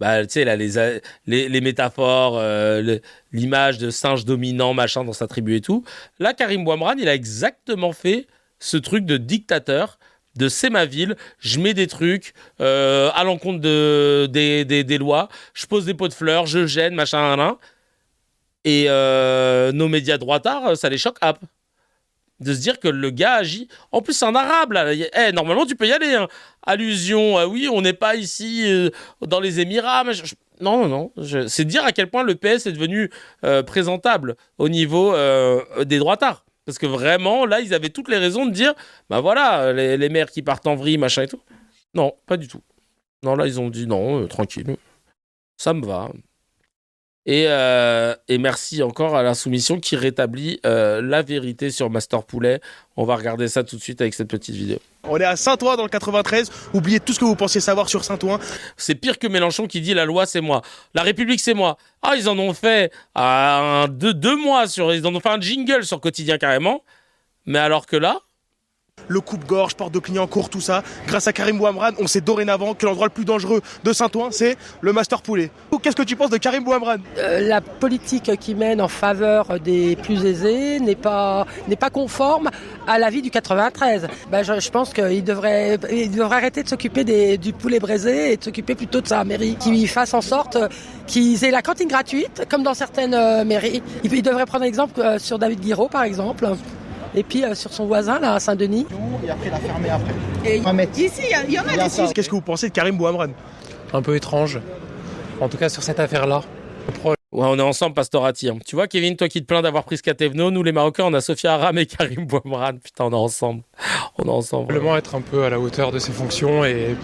[SPEAKER 1] tu sais, là, les métaphores, l'image de singe dominant, machin, dans sa tribu et tout. Là, Karim Bouamrane, il a exactement fait ce truc de dictateur, de c'est ma ville, je mets des trucs à l'encontre des lois, je pose des pots de fleurs, je gêne, machin, et nos médias droitards, ça les choque, de se dire que le gars agit. En plus, c'est un arabe, là. Normalement, tu peux y aller. Hein. Allusion, oui, on n'est pas ici dans les Émirats. Mais non. C'est dire à quel point le PS est devenu présentable au niveau des droitards. Parce que vraiment, là, ils avaient toutes les raisons de dire, voilà, les maires qui partent en vrille, machin et tout. Non, pas du tout. Non, là, ils ont dit non, tranquille. Ça me va. Et merci encore à l'Insoumission qui rétablit la vérité sur Master Poulet. On va regarder ça tout de suite avec cette petite vidéo.
[SPEAKER 22] On est à Saint-Ouen dans le 93. Oubliez tout ce que vous pensiez savoir sur Saint-Ouen.
[SPEAKER 1] C'est pire que Mélenchon qui dit la loi c'est moi. La République c'est moi. Ah, ils en ont fait 2 mois ils en ont fait un jingle sur Quotidien carrément. Mais alors que là...
[SPEAKER 22] Le coupe-gorge, porte de Clignancourt, tout ça. Grâce à Karim Bouamrane, on sait dorénavant que l'endroit le plus dangereux de Saint-Ouen, c'est le Master Poulet. Qu'est-ce que tu penses de Karim Bouamrane ?
[SPEAKER 23] La politique qu'il mène en faveur des plus aisés n'est pas conforme à l'avis du 93. Je pense qu'il devrait arrêter de s'occuper du poulet braisé et de s'occuper plutôt de sa mairie. Qu'il fasse en sorte qu'ils aient la cantine gratuite, comme dans certaines mairies. Il devrait prendre l'exemple sur David Guiraud, par exemple. Et puis sur son voisin, là, à Saint-Denis.
[SPEAKER 22] Et après, la fermer après.
[SPEAKER 23] Et ici, il y en a ici.
[SPEAKER 22] Qu'est-ce que vous pensez de Karim Bouamrane ?
[SPEAKER 24] Un peu étrange. En tout cas, sur cette affaire-là.
[SPEAKER 1] Ouais, on est ensemble, Pastorati. Hein. Tu vois, Kevin, toi qui te plains d'avoir pris Skatevno, nous, les Marocains, on a Sophia Aram et Karim Bouamrane. Putain, on est ensemble.
[SPEAKER 24] Probablement être un peu à la hauteur de ses fonctions et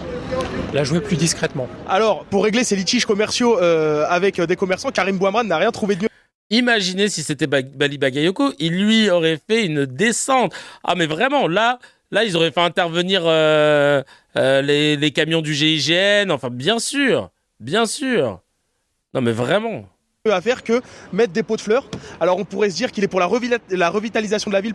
[SPEAKER 24] la jouer plus discrètement.
[SPEAKER 22] Alors, pour régler ces litiges commerciaux avec des commerçants, Karim Bouamrane n'a rien trouvé de mieux.
[SPEAKER 1] Imaginez si c'était Bali Bagayoko, il lui aurait fait une descente. Ah mais vraiment, là ils auraient fait intervenir les camions du GIGN. Enfin, bien sûr. Non mais vraiment.
[SPEAKER 22] À faire que mettre des pots de fleurs. Alors on pourrait se dire qu'il est pour la revitalisation de la ville.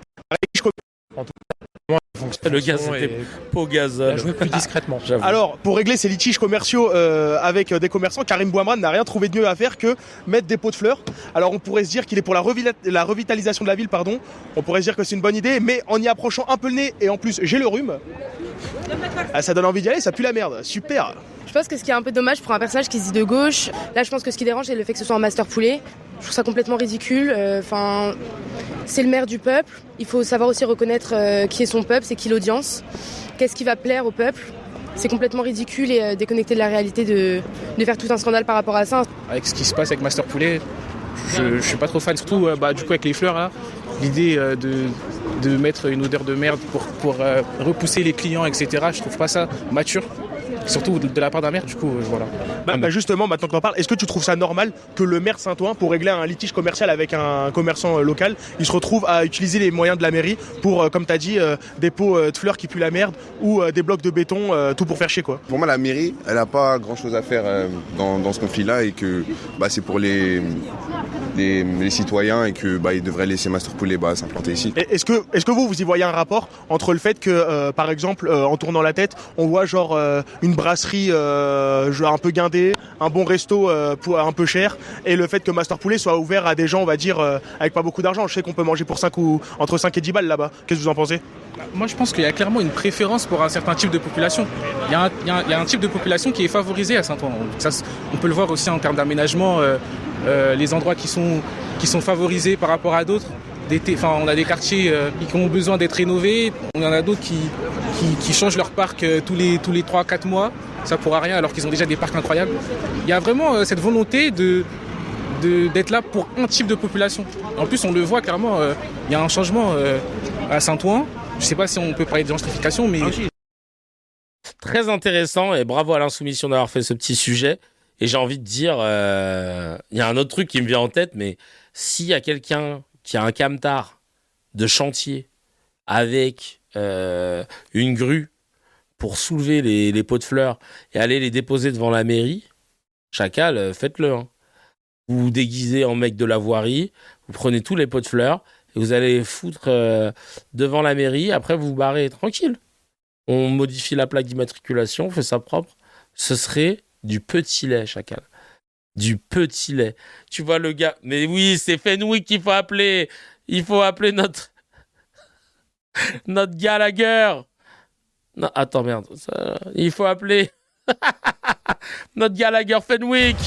[SPEAKER 24] En tout cas,
[SPEAKER 1] le gaz, c'était pot gazole.
[SPEAKER 24] La jouer plus discrètement.
[SPEAKER 22] Alors, pour régler ces litiges commerciaux avec des commerçants, Karim Bouamrane n'a rien trouvé de mieux à faire que mettre des pots de fleurs. Alors, on pourrait se dire qu'il est pour la revitalisation de la ville, pardon. On pourrait se dire que c'est une bonne idée, mais en y approchant un peu le nez, et en plus, j'ai le rhume, ça donne envie d'y aller, ça pue la merde. Super.
[SPEAKER 25] Je pense que ce qui est un peu dommage pour un personnage qui se dit de gauche, là, je pense que ce qui dérange, c'est le fait que ce soit un Master Poulet. Je trouve ça complètement ridicule. C'est le maire du peuple. Il faut savoir aussi reconnaître qui est son peuple, c'est qui l'audience. Qu'est-ce qui va plaire au peuple ? c'est complètement ridicule et déconnecté de la réalité de faire tout un scandale par rapport à ça.
[SPEAKER 24] Avec ce qui se passe avec Master Poulet, je suis pas trop fan, surtout du coup avec les fleurs là, l'idée de mettre une odeur de merde pour repousser les clients, etc. Je trouve pas ça mature. Surtout de la part d'un maire, du coup, voilà.
[SPEAKER 22] Justement, maintenant que t'en parles, est-ce que tu trouves ça normal que le maire Saint-Ouen, pour régler un litige commercial avec un commerçant local, il se retrouve à utiliser les moyens de la mairie pour, comme t'as dit, des pots de fleurs qui puent la merde ou des blocs de béton, tout pour faire chier, quoi?
[SPEAKER 3] Pour moi, la mairie, elle n'a pas grand-chose à faire dans ce conflit-là et que c'est pour les citoyens et que ils devraient laisser Master Poulet s'implanter ici.
[SPEAKER 22] Est-ce que vous y voyez un rapport entre le fait que, par exemple, en tournant la tête, on voit genre une brasserie un peu guindée, un bon resto un peu cher, et le fait que Master Poulet soit ouvert à des gens, on va dire, avec pas beaucoup d'argent? Je sais qu'on peut manger pour entre 5 et 10 balles là-bas. Qu'est-ce que vous en pensez?
[SPEAKER 24] Moi, je pense qu'il y a clairement une préférence pour un certain type de population. Il y a un type de population qui est favorisé à Saint-Ouen. On peut le voir aussi en termes d'aménagement, les endroits qui sont favorisés par rapport à d'autres. On a des quartiers qui ont besoin d'être rénovés, on en a d'autres qui changent leur parc tous les 3-4 mois, ça pourra rien alors qu'ils ont déjà des parcs incroyables. Il y a vraiment cette volonté d'être là pour un type de population. En plus, on le voit clairement, il y a un changement à Saint-Ouen. Je ne sais pas si on peut parler de gentrification, mais...
[SPEAKER 1] Très intéressant, et bravo à l'Insoumission d'avoir fait ce petit sujet. Et j'ai envie de dire, il y a un autre truc qui me vient en tête, mais s'il y a quelqu'un qui a un camtar de chantier avec une grue pour soulever les pots de fleurs et aller les déposer devant la mairie, chacal, faites-le. Hein. Vous vous déguisez en mec de la voirie, vous prenez tous les pots de fleurs et vous allez les foutre devant la mairie, après vous vous barrez tranquille. On modifie la plaque d'immatriculation, on fait ça propre. Ce serait du petit lait, chacal. Du petit lait. Tu vois le gars... Mais oui, c'est Fenwick qu'il faut appeler. Il faut appeler notre Gallagher. Non, attends, merde. Il faut appeler notre Gallagher Fenwick.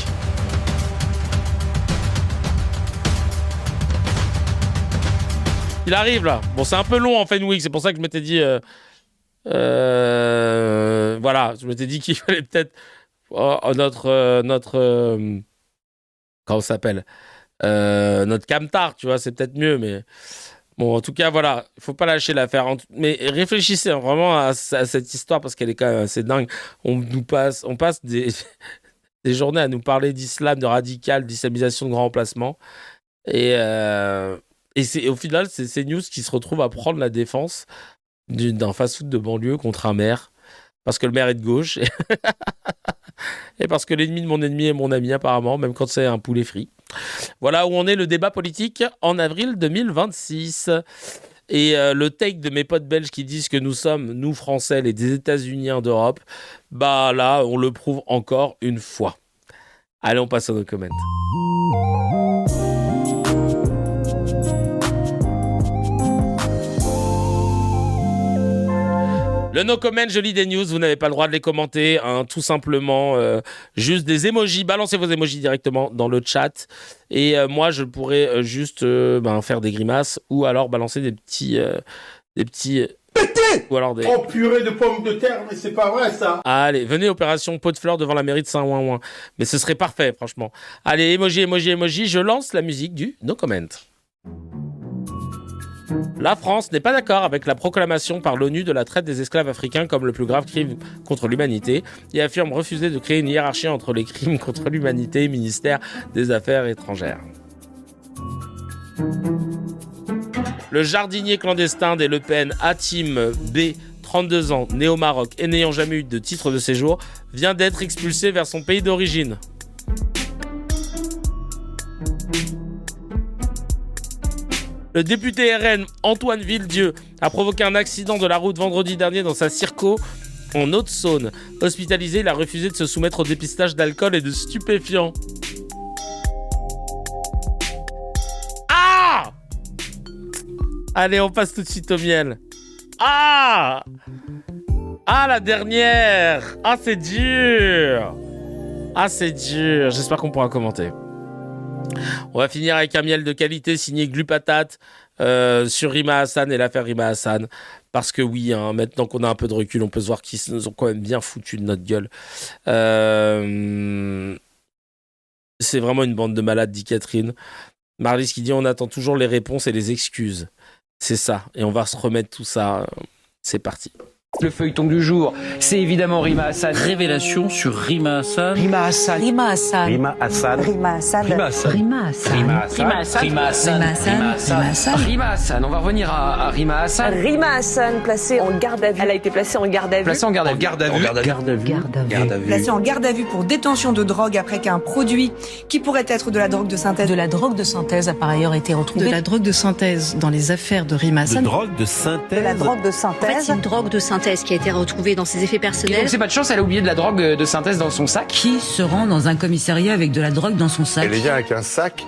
[SPEAKER 1] Il arrive, là. Bon, c'est un peu long en Fenwick. C'est pour ça que je m'étais dit... voilà, je m'étais dit qu'il fallait peut-être... notre comment ça s'appelle, notre camtar, tu vois, c'est peut-être mieux, mais bon, en tout cas, voilà, il faut pas lâcher l'affaire. Mais réfléchissez vraiment à cette histoire parce qu'elle est quand même assez dingue. On passe des journées à nous parler d'islam, de radical, d'islamisation, de grand remplacement, et c'est au final c'est CNews qui se retrouve à prendre la défense d'un fast-food de banlieue contre un maire. Parce que le maire est de gauche. Et parce que l'ennemi de mon ennemi est mon ami, apparemment, même quand c'est un poulet frit. Voilà où en est le débat politique en avril 2026. Et le take de mes potes belges qui disent que nous sommes, nous Français, les États-Unis d'Europe, bah là, on le prouve encore une fois. Allez, on passe à nos commentaires. Le no comment, je lis des news, vous n'avez pas le droit de les commenter, hein, tout simplement, juste des emojis, balancez vos emojis directement dans le chat, et moi je pourrais juste faire des grimaces, ou alors balancer des petits ou alors des...
[SPEAKER 4] Oh purée de pommes de terre, mais c'est pas vrai ça.
[SPEAKER 1] Allez, venez opération pot de fleurs devant la mairie de Saint-Ouen. Mais ce serait parfait, franchement. Allez, emoji, je lance la musique du no comment. La France n'est pas d'accord avec la proclamation par l'ONU de la traite des esclaves africains comme le plus grave crime contre l'humanité et affirme refuser de créer une hiérarchie entre les crimes contre l'humanité et le ministère des Affaires étrangères. Le jardinier clandestin des Le Pen, Hatim B, 32 ans, né au Maroc et n'ayant jamais eu de titre de séjour, vient d'être expulsé vers son pays d'origine. Le député RN Antoine Villedieu a provoqué un accident de la route vendredi dernier dans sa Circo en Haute-Saône. Hospitalisé, il a refusé de se soumettre au dépistage d'alcool et de stupéfiants. Ah! Allez, on passe tout de suite au miel. Ah! Ah, la dernière! Ah, c'est dur! Ah, c'est dur. J'espère qu'on pourra commenter. On va finir avec un miel de qualité signé Glupatate. sur Rima Hassan et l'affaire Rima Hassan. Parce que oui, hein, maintenant qu'on a un peu de recul, on peut se voir qu'ils nous ont quand même bien foutu de notre gueule. C'est vraiment une bande de malades, dit Catherine. Marlys qui dit on attend toujours les réponses et les excuses. C'est ça. Et on va se remettre tout ça. C'est parti.
[SPEAKER 6] Le feuilleton du jour, c'est évidemment Rima Hassan.
[SPEAKER 7] Révélation sur Rima Hassan.
[SPEAKER 6] Rima Hassan.
[SPEAKER 7] Rima Hassan.
[SPEAKER 6] Rima Hassan.
[SPEAKER 7] Rima Hassan.
[SPEAKER 6] Rima Hassan.
[SPEAKER 7] Rima Hassan.
[SPEAKER 6] Rima Hassan.
[SPEAKER 7] Rima Hassan. Rima Hassan.
[SPEAKER 6] Rima Hassan. On va revenir à Rima Hassan.
[SPEAKER 10] Rima Hassan, placée en garde à vue. Elle a été placée en garde à vue.
[SPEAKER 6] Placée en garde à vue. Garde à vue.
[SPEAKER 10] Placée en garde à vue pour détention de drogue après qu'un produit qui pourrait être de la drogue de synthèse.
[SPEAKER 11] De la drogue de synthèse a par ailleurs été retrouvée.
[SPEAKER 10] De la drogue de synthèse dans les affaires de Rima Hassan.
[SPEAKER 7] De drogue de synthèse.
[SPEAKER 10] De la drogue de synthèse.
[SPEAKER 11] En fait, c'est une drogue de synthèse qui a été retrouvée dans ses effets
[SPEAKER 6] Et
[SPEAKER 11] personnels.
[SPEAKER 6] donc c'est pas de chance, elle a oublié de la drogue de synthèse dans son sac.
[SPEAKER 11] Qui se rend dans un commissariat avec de la drogue dans son sac?
[SPEAKER 12] Elle vient avec un sac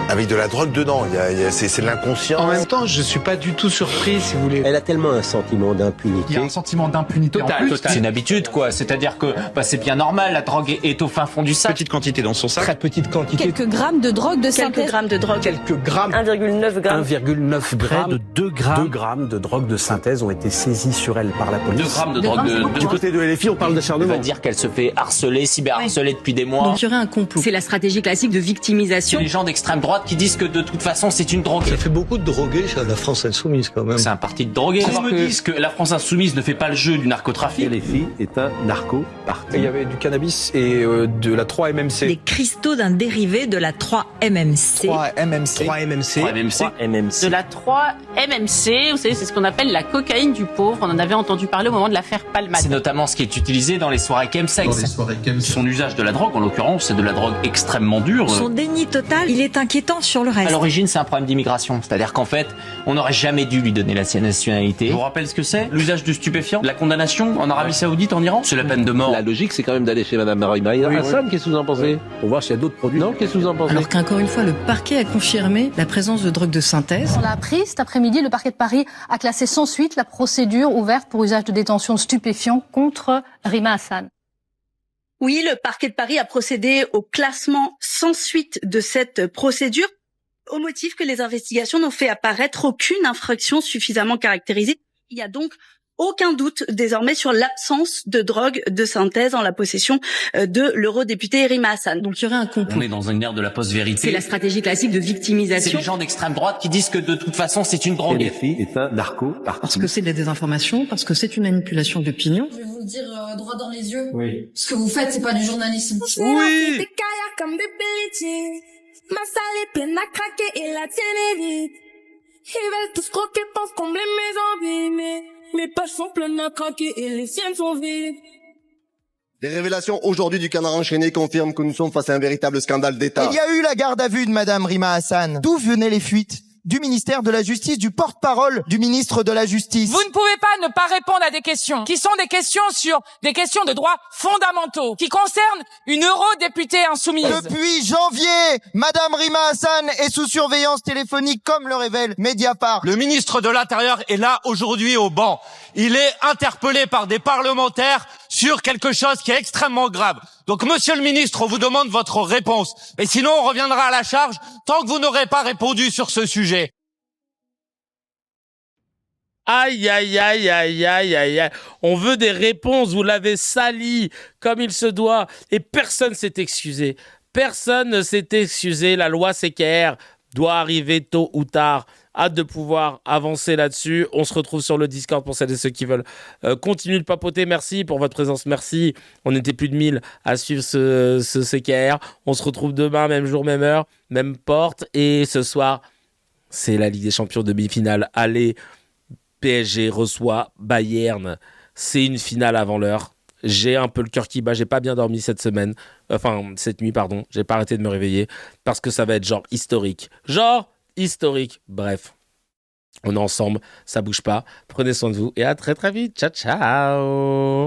[SPEAKER 12] avec de la drogue dedans. C'est de l'inconscient.
[SPEAKER 18] En même temps, je suis pas du tout surpris, si vous voulez.
[SPEAKER 26] Elle a tellement un sentiment d'impunité.
[SPEAKER 6] Il y a un sentiment d'impunité total.
[SPEAKER 20] C'est une habitude, quoi. C'est-à-dire que c'est bien normal, la drogue est au fin fond du sac.
[SPEAKER 12] Petite quantité dans son sac.
[SPEAKER 26] Très petite quantité.
[SPEAKER 10] Quelques grammes de drogue de synthèse.
[SPEAKER 11] Quelques grammes de drogue.
[SPEAKER 26] Quelques grammes.
[SPEAKER 10] 1,9 grammes.
[SPEAKER 26] 1,9
[SPEAKER 7] Près
[SPEAKER 26] grammes.
[SPEAKER 7] de 2 grammes.
[SPEAKER 26] 2 grammes de drogue de synthèse ont été saisis sur elle par la police.
[SPEAKER 20] 2 grammes de drogue
[SPEAKER 26] Du côté de LFI, on parle
[SPEAKER 20] On
[SPEAKER 26] d'acharnement.
[SPEAKER 20] va dire qu'elle se fait harceler, cyberharceler depuis des mois.
[SPEAKER 10] Donc il y aurait un complot.
[SPEAKER 11] C'est la stratégie classique de victimisation.
[SPEAKER 20] Les gens d'extrême droite qui disent que de toute façon c'est une drogue.
[SPEAKER 26] Ça fait beaucoup de drogués, ça, la France insoumise, quand même.
[SPEAKER 20] C'est un parti de drogués. Ils me disent que la France insoumise ne fait pas le jeu du narcotrafic.
[SPEAKER 26] LFI est un narco-parti.
[SPEAKER 24] Il y avait du cannabis et de la 3-MMC.
[SPEAKER 11] Des cristaux d'un dérivé de la 3-MMC.
[SPEAKER 24] 3-MMC.
[SPEAKER 20] 3-MMC.
[SPEAKER 27] De la 3-MMC, vous savez, c'est ce qu'on appelle la cocaïne du pauvre. On en avait entendu parler au moment de l'affaire Palmade.
[SPEAKER 20] C'est notamment ce qui est utilisé dans les soirées chemsex. Son usage de la drogue, en l'occurrence, c'est de la drogue extrêmement dure.
[SPEAKER 11] Son déni total, il est inquiétant sur le reste.
[SPEAKER 20] À l'origine, c'est un problème d'immigration. C'est-à-dire qu'en fait, on n'aurait jamais dû lui donner la nationalité. Je vous rappelle ce que c'est? L'usage de stupéfiants, la condamnation en Arabie Saoudite, en Iran. C'est la peine de mort.
[SPEAKER 26] La logique, c'est quand même d'aller chez Madame Rima Hassan. Qu'est-ce que vous en pensez? Pour voir s'il y a d'autres produits. Non, qu'est-ce que vous en pensez?
[SPEAKER 10] Alors qu'encore une fois, le parquet a confirmé la présence de drogue de synthèse.
[SPEAKER 28] On l'a appris cet après-midi, le parquet de Paris a classé sans suite la procédure ouverte pour usage de détention de stupéfiants contre Rima Hassan.
[SPEAKER 10] Oui, le parquet de Paris a procédé au classement sans suite de cette procédure au motif que les investigations n'ont fait apparaître aucune infraction suffisamment caractérisée. Il y a donc aucun doute désormais sur l'absence de drogue de synthèse en la possession de l'eurodéputé Rima Hassan. Donc il y aurait un complot.
[SPEAKER 20] On est dans une ère de la post-vérité.
[SPEAKER 10] C'est la stratégie classique de victimisation.
[SPEAKER 20] C'est les gens d'extrême droite qui disent que de toute façon c'est une drogue.
[SPEAKER 26] LFI est un narco-parti.
[SPEAKER 10] Parce que c'est de la désinformation, parce que c'est une manipulation d'opinion.
[SPEAKER 28] Je vais vous le dire droit dans les yeux.
[SPEAKER 26] Oui.
[SPEAKER 28] Ce que vous faites, c'est pas du journalisme.
[SPEAKER 18] Oui.
[SPEAKER 28] Ma salle est pleine à craquer et la tienne est vide. Ils veulent tous croquer, pensent combler mes envies, mais mes pages sont pleines à craquer et les siennes sont vides.
[SPEAKER 26] Les révélations aujourd'hui du Canard enchaîné confirment que nous sommes face à un véritable scandale d'État.
[SPEAKER 29] Il y a eu la garde à vue de Madame Rima Hassan. D'où venaient les fuites? Du ministère de la Justice, du porte-parole du ministre de la Justice.
[SPEAKER 30] Vous ne pouvez pas ne pas répondre à des questions qui sont des questions sur des questions de droits fondamentaux, qui concernent une eurodéputée insoumise.
[SPEAKER 29] Depuis janvier, Madame Rima Hassan est sous surveillance téléphonique comme le révèle Mediapart.
[SPEAKER 31] Le ministre de l'Intérieur est là aujourd'hui au banc. Il est interpellé par des parlementaires sur quelque chose qui est extrêmement grave. Donc, monsieur le ministre, on vous demande votre réponse. Et sinon, on reviendra à la charge tant que vous n'aurez pas répondu sur ce sujet.
[SPEAKER 1] Aïe, aïe, aïe, aïe, aïe, aïe, aïe. On veut des réponses, vous l'avez sali comme il se doit. Et personne s'est excusé. Personne ne s'est excusé. La loi CKR doit arriver tôt ou tard. Hâte de pouvoir avancer là-dessus. On se retrouve sur le Discord pour celles et ceux qui veulent continuer de papoter. Merci pour votre présence. Merci. On était plus de 1000 à suivre ce CKR. On se retrouve demain, même jour, même heure, même porte. Et ce soir, c'est la Ligue des Champions demi-finale. Allez, PSG reçoit Bayern. C'est une finale avant l'heure. J'ai un peu le cœur qui bat. J'ai pas bien dormi cette nuit, pardon. J'ai pas arrêté de me réveiller parce que ça va être genre historique. Bref, on est ensemble, ça bouge pas. Prenez soin de vous et à très très vite. Ciao, ciao.